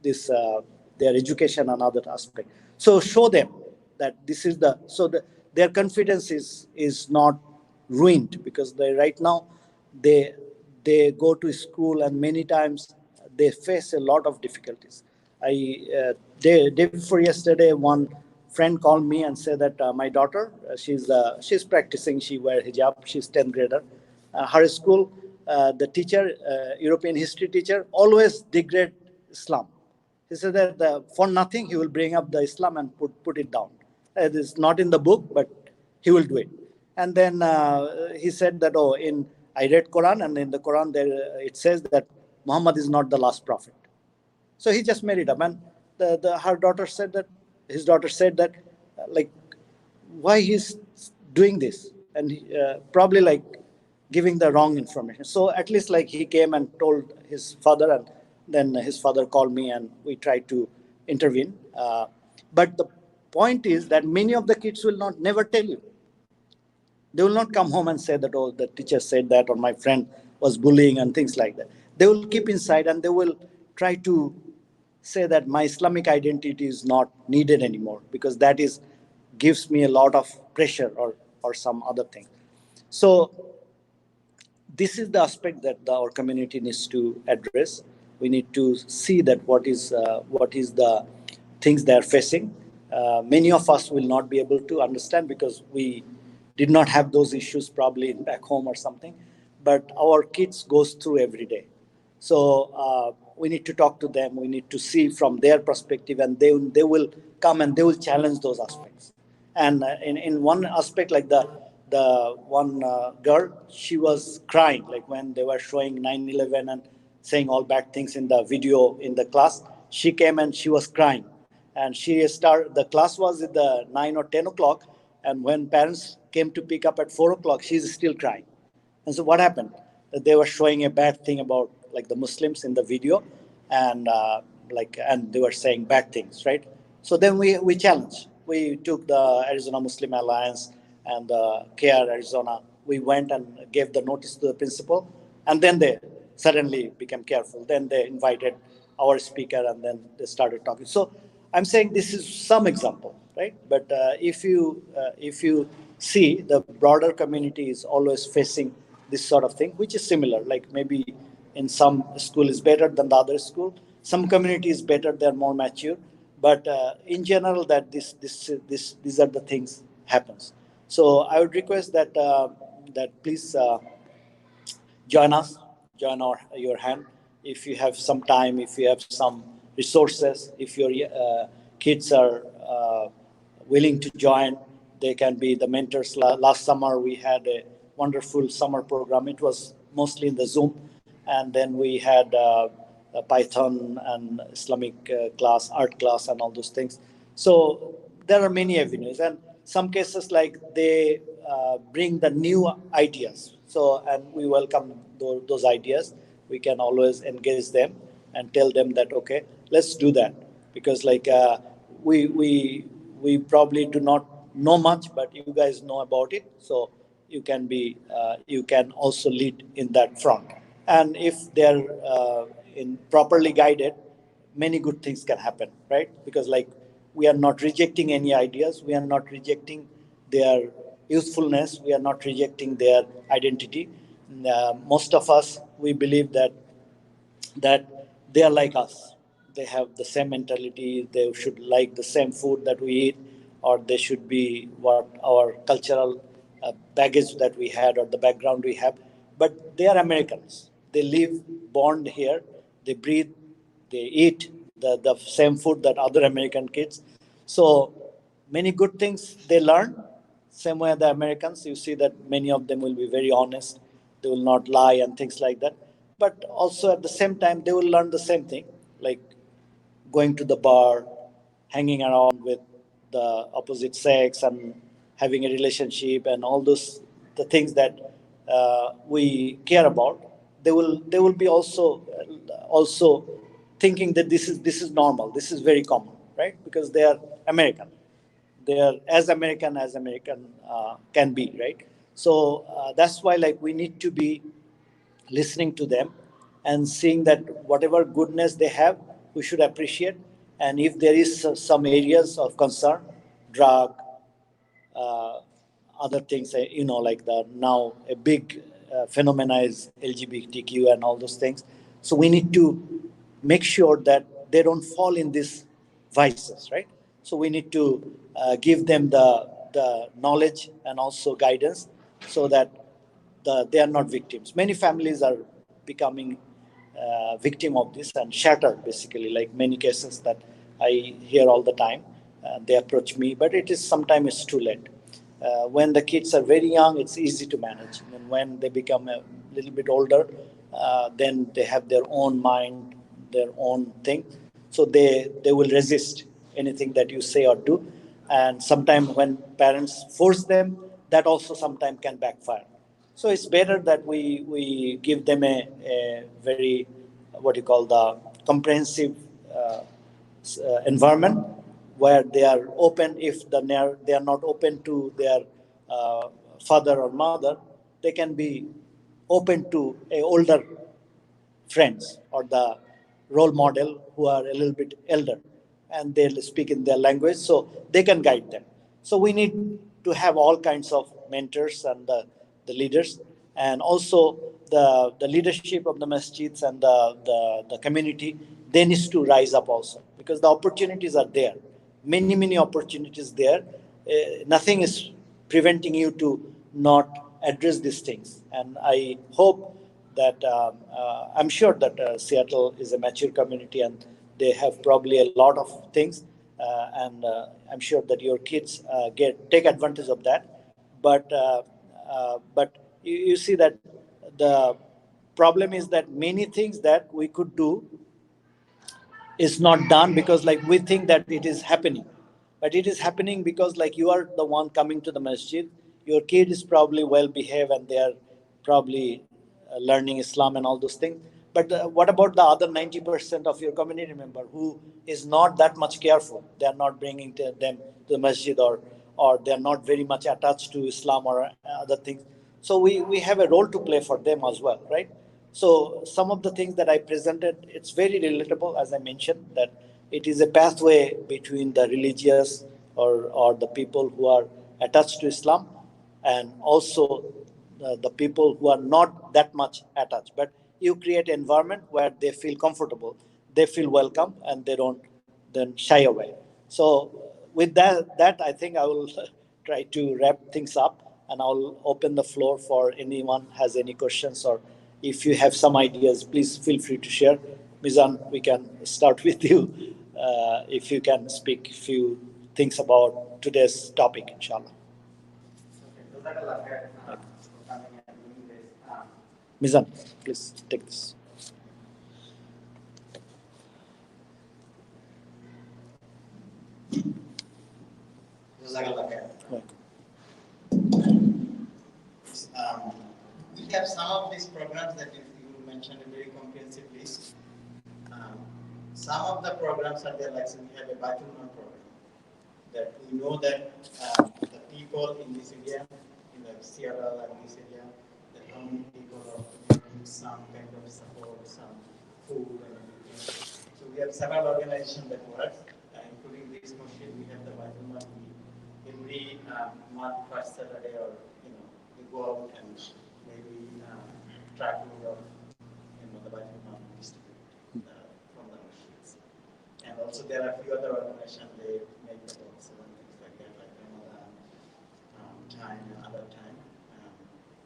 this their education and other aspect. So show them that this is their confidence is not ruined, because they right now they they go to school and many times they face a lot of difficulties. Day before yesterday, one friend called me and said that my daughter, she's practicing, she wear hijab, she's 10th grader. Her school, the teacher, European history teacher, always degrade Islam. He said that for nothing he will bring up the Islam and put it down. It is not in the book, but he will do it. And then he said that, oh, I read Quran, and in the Quran there it says that Muhammad is not the last prophet. So he just made it up, and her daughter said that his daughter said that like, why he's doing this, and probably like giving the wrong information. So at least like he came and told his father, and then his father called me and we tried to intervene. But the point is that many of the kids will not never tell you. They will not come home and say that, oh, the teacher said that, or my friend was bullying and things like that. They will keep inside and they will try to say that my Islamic identity is not needed anymore, because that is gives me a lot of pressure, or some other thing. So this is the aspect that our community needs to address. We need to see that what is the things they are facing. Many of us will not be able to understand because we did not have those issues probably back home or something, but our kids goes through every day. So we need to talk to them. We need to see from their perspective, and they will come and they will challenge those aspects. And in one aspect, like the one girl, she was crying like when they were showing 9/11 and saying all bad things in the video in the class. She came and she was crying, and she started. The class was at the 9 or 10 o'clock, and when parents came to pick up at 4 o'clock, she's still crying. And so what happened? They were showing a bad thing about like the Muslims in the video, and and they were saying bad things, right? So then we challenged. We took the Arizona Muslim Alliance and the CARE Arizona. We went and gave the notice to the principal, and then they suddenly became careful. Then they invited our speaker, and then they started talking. So I'm saying this is some example, right? But if you see, the broader community is always facing this sort of thing, which is similar. Like maybe in some school is better than the other school. Some community is better; they're more mature. But in general, that these are the things happens. So I would request that please join us, join your hand. If you have some time, if you have some resources, if your kids are willing to join, they can be the mentors. Last summer, we had a wonderful summer program. It was mostly in the Zoom. And then we had a Python and Islamic class, art class, and all those things. So there are many avenues. And some cases, like they bring the new ideas. So, and we welcome those ideas. We can always engage them and tell them that, okay, let's do that. Because like we probably do not know much, but you guys know about it. So you can also lead in that front. And if they're in properly guided, many good things can happen, right? Because like we are not rejecting any ideas, we are not rejecting their usefulness, we are not rejecting their identity. Most of us, we believe that they are like us. They have the same mentality. They should like the same food that we eat, or they should be what our cultural baggage that we had, or the background we have. But they are Americans. They live, born here. They breathe, they eat, the same food that other American kids. So many good things they learn. Same way the Americans, you see that many of them will be very honest. They will not lie and things like that. But also at the same time, they will learn the same thing, like going to the bar, hanging around with the opposite sex, and having a relationship, and all those the things that we care about. They will be also thinking that this is normal. This is very common, right? Because they are American. They are as American can be, right? So that's why like we need to be listening to them and seeing that whatever goodness they have, we should appreciate. And if there is some areas of concern, drug, uh, other things, like the now a big phenomena is LGBTQ and all those things. So we need to make sure that they don't fall in these vices, right? So we need to give them the knowledge and also guidance so that they are not victims. Many families are becoming victim of this and shattered, basically, like many cases that I hear all the time. They approach me, but it is sometimes it's too late. When the kids are very young, it's easy to manage. And when they become a little bit older, then they have their own mind, their own thing. So they will resist anything that you say or do. And sometimes when parents force them, that also sometimes can backfire. So it's better that we give them a very, what you call, the comprehensive environment where they are open. If they are not open to their uh, father or mother, they can be open to a older friends or the role model who are a little bit elder, and they'll speak in their language so they can guide them. So we need to have all kinds of mentors and the leaders, and also the leadership of the masjids and the community. They need to rise up also because the opportunities are there, many opportunities there. Nothing is preventing you to not address these things. And I hope that I'm sure that Seattle is a mature community and they have probably a lot of things, and I'm sure that your kids take advantage of that. But you see that the problem is that many things that we could do is not done because like we think that it is happening, but it is happening because like you are the one coming to the masjid. Your kid is probably well behaved and they are probably learning Islam and all those things. But what about the other 90% of your community member who is not that much careful? They are not bringing them to the masjid, or they are not very much attached to Islam or other things. So we have a role to play for them as well, right? So some of the things that I presented, it's very relatable, as I mentioned, that it is a pathway between the religious or the people who are attached to Islam, and also the people who are not that much attached. But you create an environment where they feel comfortable, they feel welcome, and they don't then shy away. So with that I think I will try to wrap things up, and I'll open the floor for anyone has any questions, or if you have some ideas, please feel free to share. Mizan, we can start with you. If you can speak a few things about today's topic, inshallah. Mizan, please take this. We have some of these programs that you mentioned a very comprehensive list. Um, some of the programs are there, like we have a Baitul Mal program that we know that the people in this area, in the Seattle and this area, the community people need some kind of support, some food and everything. So we have several organizations that work, including this machine. We have the Baitul Mal. Every month, first Saturday, or we go out and maybe track of the Baitul Mal distribute from the machines. And also there are a few other organizations, they make the boxes and things like that, like Ramadan time and other time.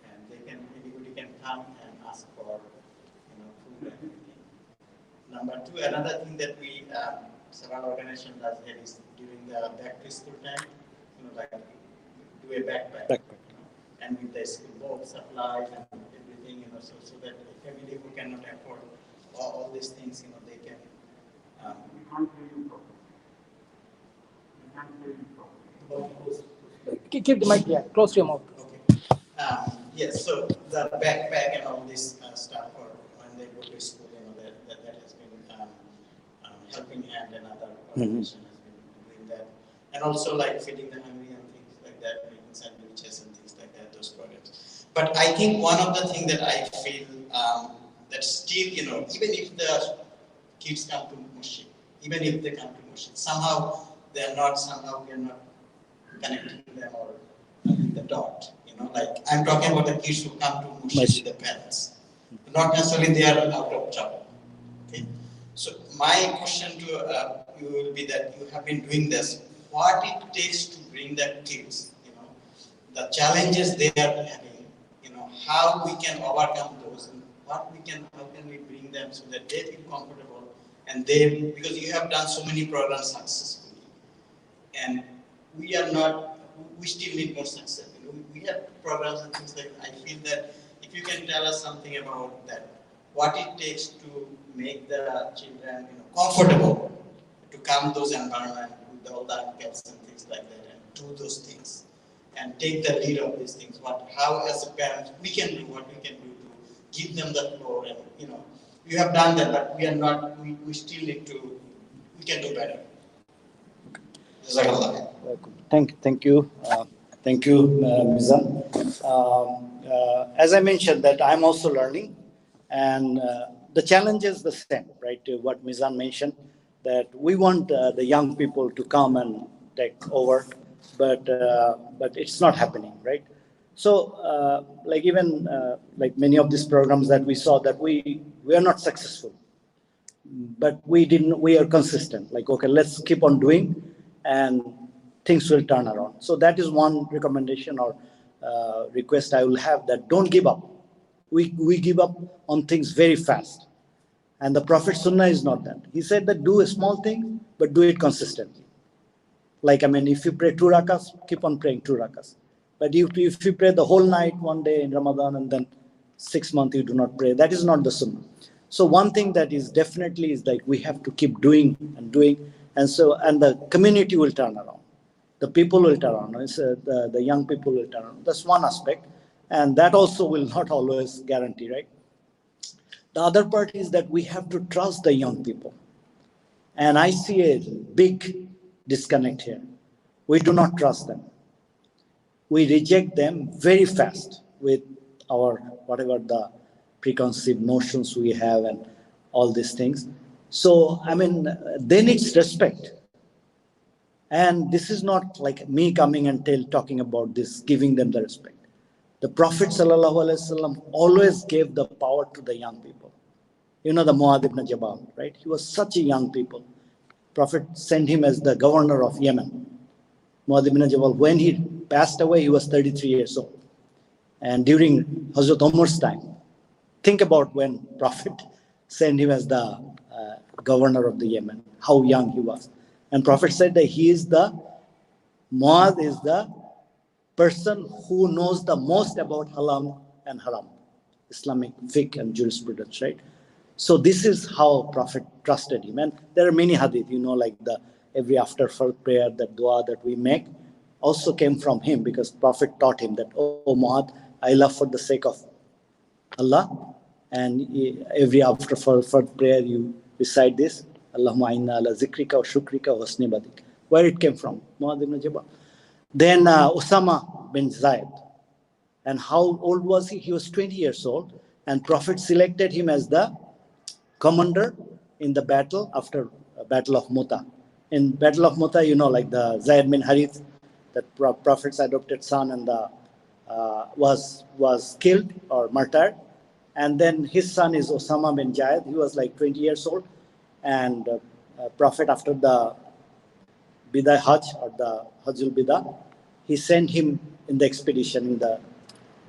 And anybody can come and ask for food and everything. Number two, another thing that we, several organization does here is during the back to school time, like do a backpack. And with the school book supplies and everything, so that a family who cannot afford all these things, they can. We can't hear you properly. We can't hear you properly. Keep the mic close to your mouth. Okay. Yes, so the backpack and all this stuff for when they go to school, that has been helping hand, and other organization has been doing that. And also like feeding the hungry and things like that, making sandwiches and things like that, those programs. But I think one of the things that I feel that still, even if the kids come to Mushik, even if they come to Mushik, somehow we are not connecting them or with the dot. Like I'm talking about the kids who come to Mushik with the parents. Not necessarily they are out of trouble. Okay. So my question to you will be that you have been doing this. What it takes to bring the kids, the challenges they are having, how we can overcome those, and how can we bring them so that they feel comfortable, and because you have done so many programs successfully, and we still need more success. We have programs and things like that. I feel that if you can tell us something about that, what it takes to make the children comfortable to come those environments with all the uncles and things like that, and do those things and take the lead of these things. How as a parent we can do what we can do to give them the floor, and you have done that, but we are not. We still need to. We can do better. Jazakallah. Thank you, Mizan. As I mentioned, that I'm also learning, and the challenge is the same, right? What Mizan mentioned, that we want the young people to come and take over, but it's not happening, right? So, like even like many of these programs that we saw, that we are not successful, but we are consistent. Like, okay, let's keep on doing, and things will turn around. So that is one recommendation or request I will have, that don't give up. We give up on things very fast. And the Prophet Sunnah is not that. He said that do a small thing, but do it consistently. Like, if you pray 2 rakas, keep on praying 2 rakas. But if you pray the whole night one day in Ramadan and then 6 months you do not pray, that is not the Sunnah. So one thing that is definitely is like we have to keep doing and doing, and the community will turn around. The people will turn around. The young people will turn around. That's one aspect, and that also will not always guarantee, right? The other part is that we have to trust the young people. And I see a big disconnect here. We do not trust them. We reject them very fast with our, whatever the preconceived notions we have and all these things. So, they need respect. And this is not like me coming and talking about this, giving them the respect. The Prophet ﷺ always gave the power to the young people. The Mu'adh ibn Jabal, right? He was such a young people. Prophet sent him as the governor of Yemen. Mu'adh ibn Jabal, when he passed away, he was 33 years old. And during Hazrat Umar's time, think about when Prophet sent him as the governor of the Yemen, how young he was. And Prophet said that Mu'adh is the person who knows the most about halal and haram, Islamic fiqh and jurisprudence, right? So this is how Prophet trusted him. And there are many hadith, like every after first prayer, that dua that we make also came from him, because Prophet taught him that, oh Mu'adh, I love for the sake of Allah. And every after first prayer you recite this, Allahumma inna ala zikrika wa shukrika wa husni badik. Where it came from? Mu'adh ibn Jabal. Then Usama bin Zaid. And how old was he? He was 20 years old. And Prophet selected him as the commander in the battle after Battle of Muta. In Battle of Muta, like the Zayd bin Harith, that Prophet's adopted son, and was killed or martyred. And then his son is Osama bin Zaid. He was like 20 years old. And Prophet, after the Bidah Hajj or the Hajjul Bidah, he sent him in the expedition in the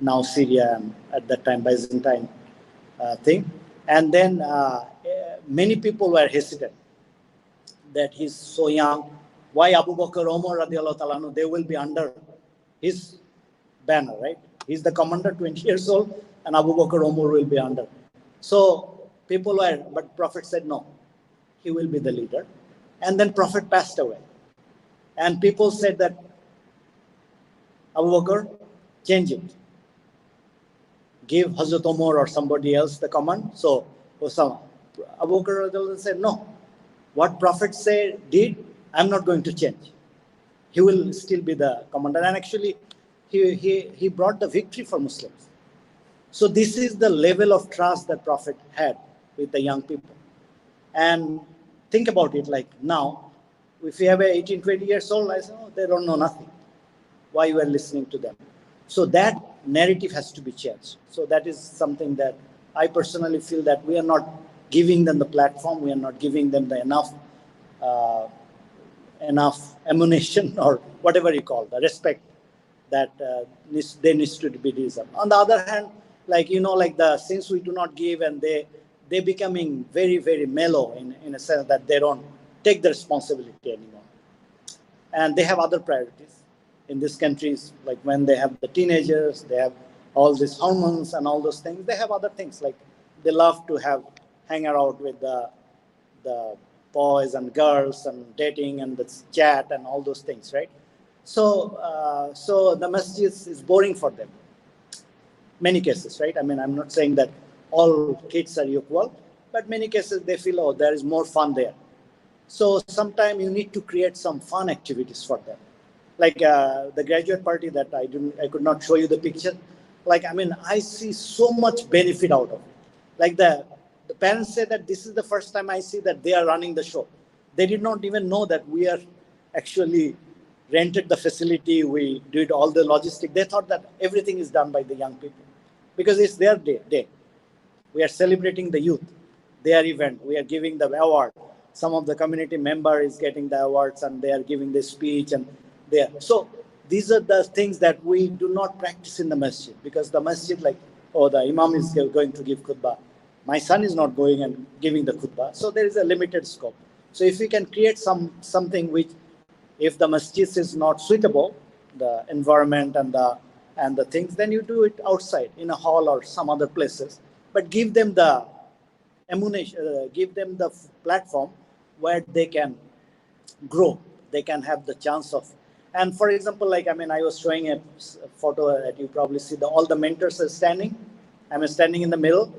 now Syria and at that time Byzantine thing. And then many people were hesitant that he's so young. Why Abu Bakr, Umar radiallahu ta'ala anhu, they will be under his banner, right? He's the commander, 20 years old, and Abu Bakr, Umar will be under. So people were, but Prophet said no, he will be the leader. And then Prophet passed away. And people said that Abu Bakr, change it. Give Hazrat Umar or somebody else the command. So Osama, Abu Bakr said, no, what Prophet said, did, I'm not going to change. He will still be the commander. And actually, he brought the victory for Muslims. So this is the level of trust that Prophet had with the young people. And think about it like now, if you have a 18, 20 years old, I say, oh, they don't know nothing. Why you are listening to them? So that narrative has to be changed. So that is something that I personally feel that we are not giving them the platform, we are not giving them the uh, enough ammunition or whatever you call the respect that they need to be deserved. On the other hand, like like since we do not give and they becoming very very mellow in a sense that they don't take the responsibility anymore, and they have other priorities in these countries. Like when they have the teenagers, they have all these hormones and all those things. They have other things like they love to have hang out with the boys and girls and dating and the chat and all those things, right? So the masjid is boring for them. Many cases, right? I mean, I'm not saying that all kids are equal, but many cases they feel, oh, there is more fun there. So sometimes you need to create some fun activities for them, like the graduate party that I could not show you the picture. Like I mean, I see so much benefit out of it. Like the parents say that this is the first time I see that they are running the show. They did not even know that we are actually rented the facility. We did all the logistics. They thought that everything is done by the young people because it's their day. We are celebrating the youth, their event. We are giving the award. Some of the community member is getting the awards and they are giving the speech and there. So these are the things that we do not practice in the masjid because the masjid, like, oh, the imam is going to give khutbah. My son is not going and giving the khutbah. So there is a limited scope. So if we can create something which, if the masjid is not suitable, the environment and the things, then you do it outside in a hall or some other places. But give them the ammunition, give them the platform where they can grow. They can have the chance of. And for example, like I mean, I was showing a photo that you probably see. All the mentors are standing. I'm standing in the middle.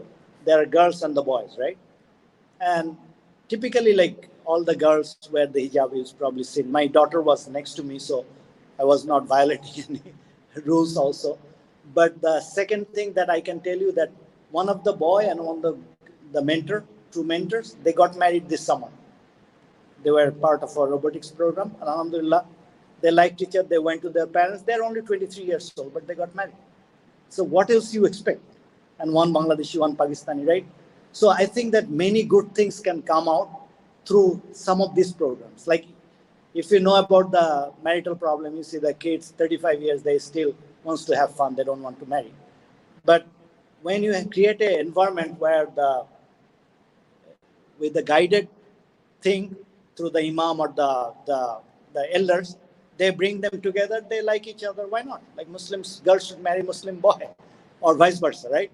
There are girls and the boys, right? And typically, like all the girls wear the hijab, is probably seen. My daughter was next to me, so I was not violating any rules also. But the second thing that I can tell you that one of the boy and one of the mentor, two mentors, they got married this summer. They were part of our robotics program. Alhamdulillah, they liked each other. They went to their parents. They're only 23 years old, but they got married. So what else you expect? And one Bangladeshi, one Pakistani, right? So I think that many good things can come out through some of these programs. Like if you know about the marital problem, you see the kids, 35 years, they still wants to have fun. They don't want to marry. But when you create an environment where with the guided thing through the imam or the elders, they bring them together, they like each other, why not? Like Muslims, girls should marry Muslim boy or vice versa, right?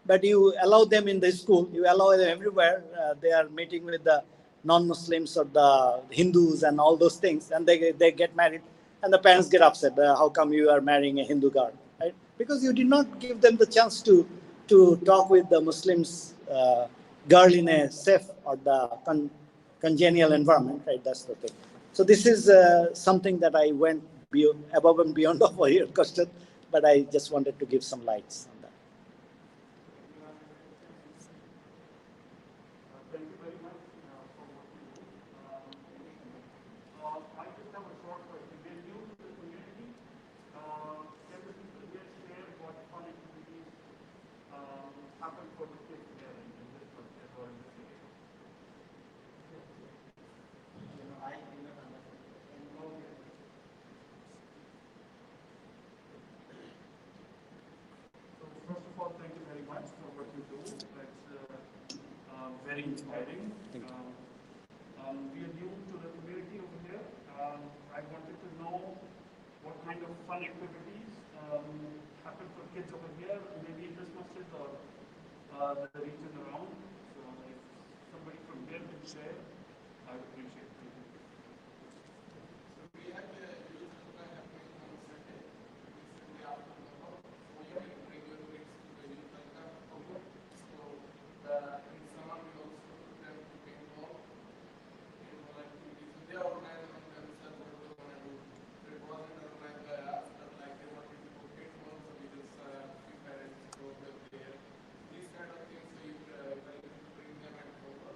But you allow them in the school, you allow them everywhere, they are meeting with the non-Muslims or the Hindus and all those things, and they get married, and the parents get upset, how come you are marrying a Hindu girl, right? Because you did not give them the chance to talk with the Muslims girl in a safe or the congenial environment, right? That's the thing. So this is something that I went above and beyond of your question, but I just wanted to give some lights on that. Thank you very much for what you do. I just have a short question. We're new to the community. Can the people here share what fun activities happen for the kids here in this project or in this area? I do not understand. So first of all, thank you very much for what you do. That's very inspiring. We are new to the community over here. I wanted to know what kind of fun activities happen for kids over here, maybe in this masjid or the region around. So if somebody from here can share, I would appreciate it. So we have a youth program happening on Sunday. Sunday afternoon, so you can bring your kids to the youth program. So in summer we also put them to paintball activities. So they organize among themselves what they want to do. So it wasn't organized by us, but like they wanted to go paintball, so we just few parents go over there. These kind of things, so you like to bring them and over.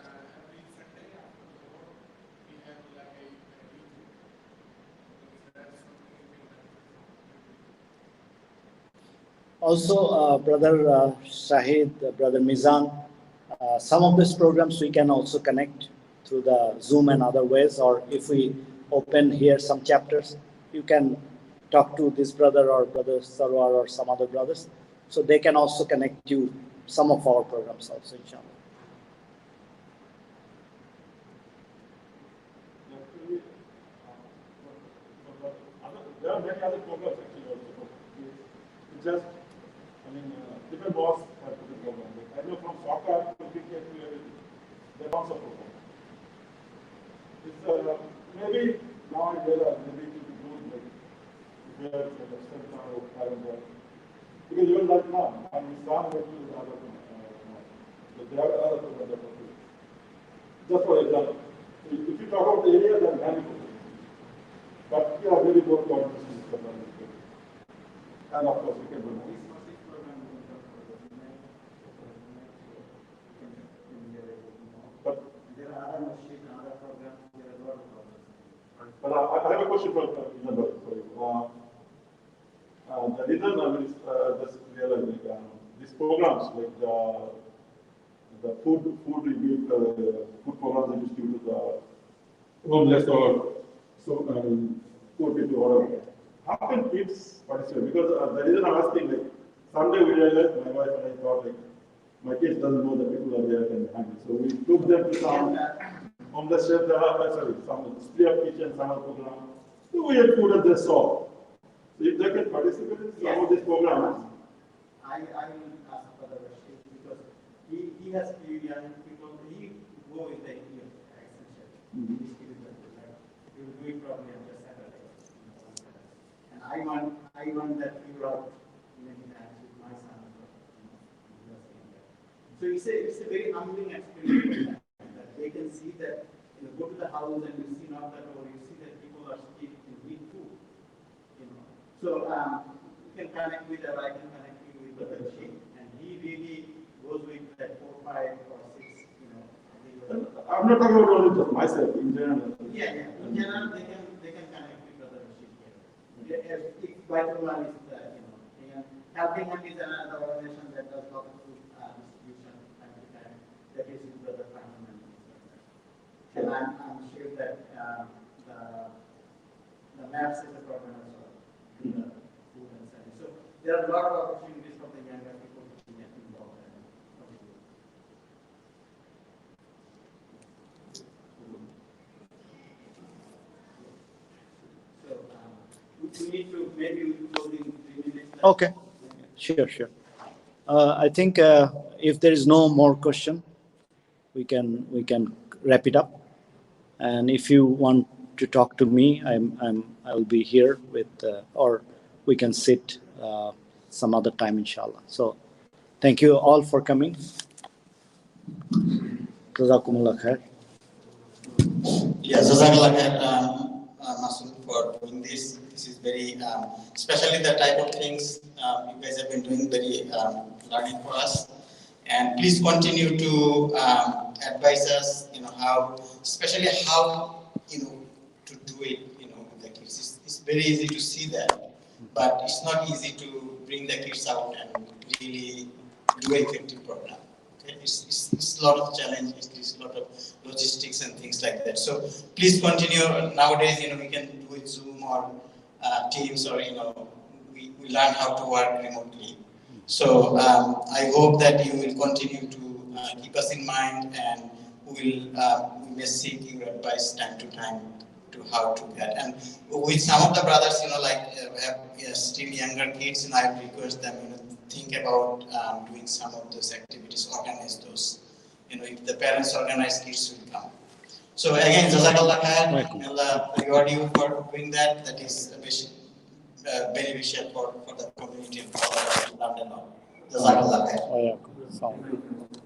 Every Sunday after the work, we have like a youth group. So that's something we can benefit from. Also, Brother Shahid, Brother Mizan, some of these programs we can also connect through the Zoom and other ways, or if we open here some chapters, you can talk to this brother or Brother Sarwar or some other brothers, so they can also connect you some of our programs also, inshallah. Actually, there are many other programs actually also. It's just, different laws have different programs. Like, I know from soccer to cricket to everything, there are lots of programs. It's maybe now and then maybe to be good, like where the center or calendar. Because even like now, we start working with other but there are other programs that are good. Just for example, if you talk about the area, then many programs. But here are very good coordination with the and of course we can do this. But There are other masjid and other programs, there are a lot of programs. But I have a question for you. The reason just realizing these programs like the food review, food programs that distribute to the homeless or poor people or whatever. How can kids participate? Because the reason I'm asking, like someday we realized, my wife and I thought like my kids doesn't know that people are there and hungry. So we took them to some homeless shelter, some split up kitchen, summer program. So we had food at their stall. So if they can participate in some of these programs. I will ask Father Rashid because he has few young people, he go with the Indian essentially. He will do it probably on the Saturday. And I want that figure out many times with my son. So it's a very humbling experience that they can see that go to the house and you see not that or you see that people are still in need food. So you can connect with or I can connect you with the Rashid, and he really goes with that 4, 5 or 6, I'm not talking about only just myself, in general. Yeah. In general, they can connect with the Rashid here. If Baitul is helping him is another organization that does lot of food distribution time to time. That is his brother Rahman. And I'm sure that the maps is a program as well. The food and service. So there are a lot of opportunities for the younger people to get involved in. So we need to maybe close in 3 minutes. Okay, sure. I think if there is no more question, we can wrap it up. And if you want to talk to me, I'll be here with, or we can sit some other time, inshallah. So, thank you all for coming. Jazakumullah khair. Yes, Jazakallah khair, Masud, for doing this. This is very, especially the type of things you guys have been doing, very learning for us. And please continue to advise us, how, especially how, to do it, with the kids. It's very easy to see that, but it's not easy to bring the kids out and really do an effective program. Okay? It's a lot of challenges, it's a lot of logistics and things like that. So please continue. Nowadays, we can do it Zoom or Teams, or we learn how to work remotely. So I hope that you will continue to keep us in mind, and we may seek your advice time to time to how to get. And with some of the brothers, have still younger kids, and I request them, think about doing some of those activities, organize those. If the parents organize, kids will come. So again, Jazakallah khair, and Allah reward you for doing that. That is beneficial for the community and for the Jazakallah khair. Wa alaikum.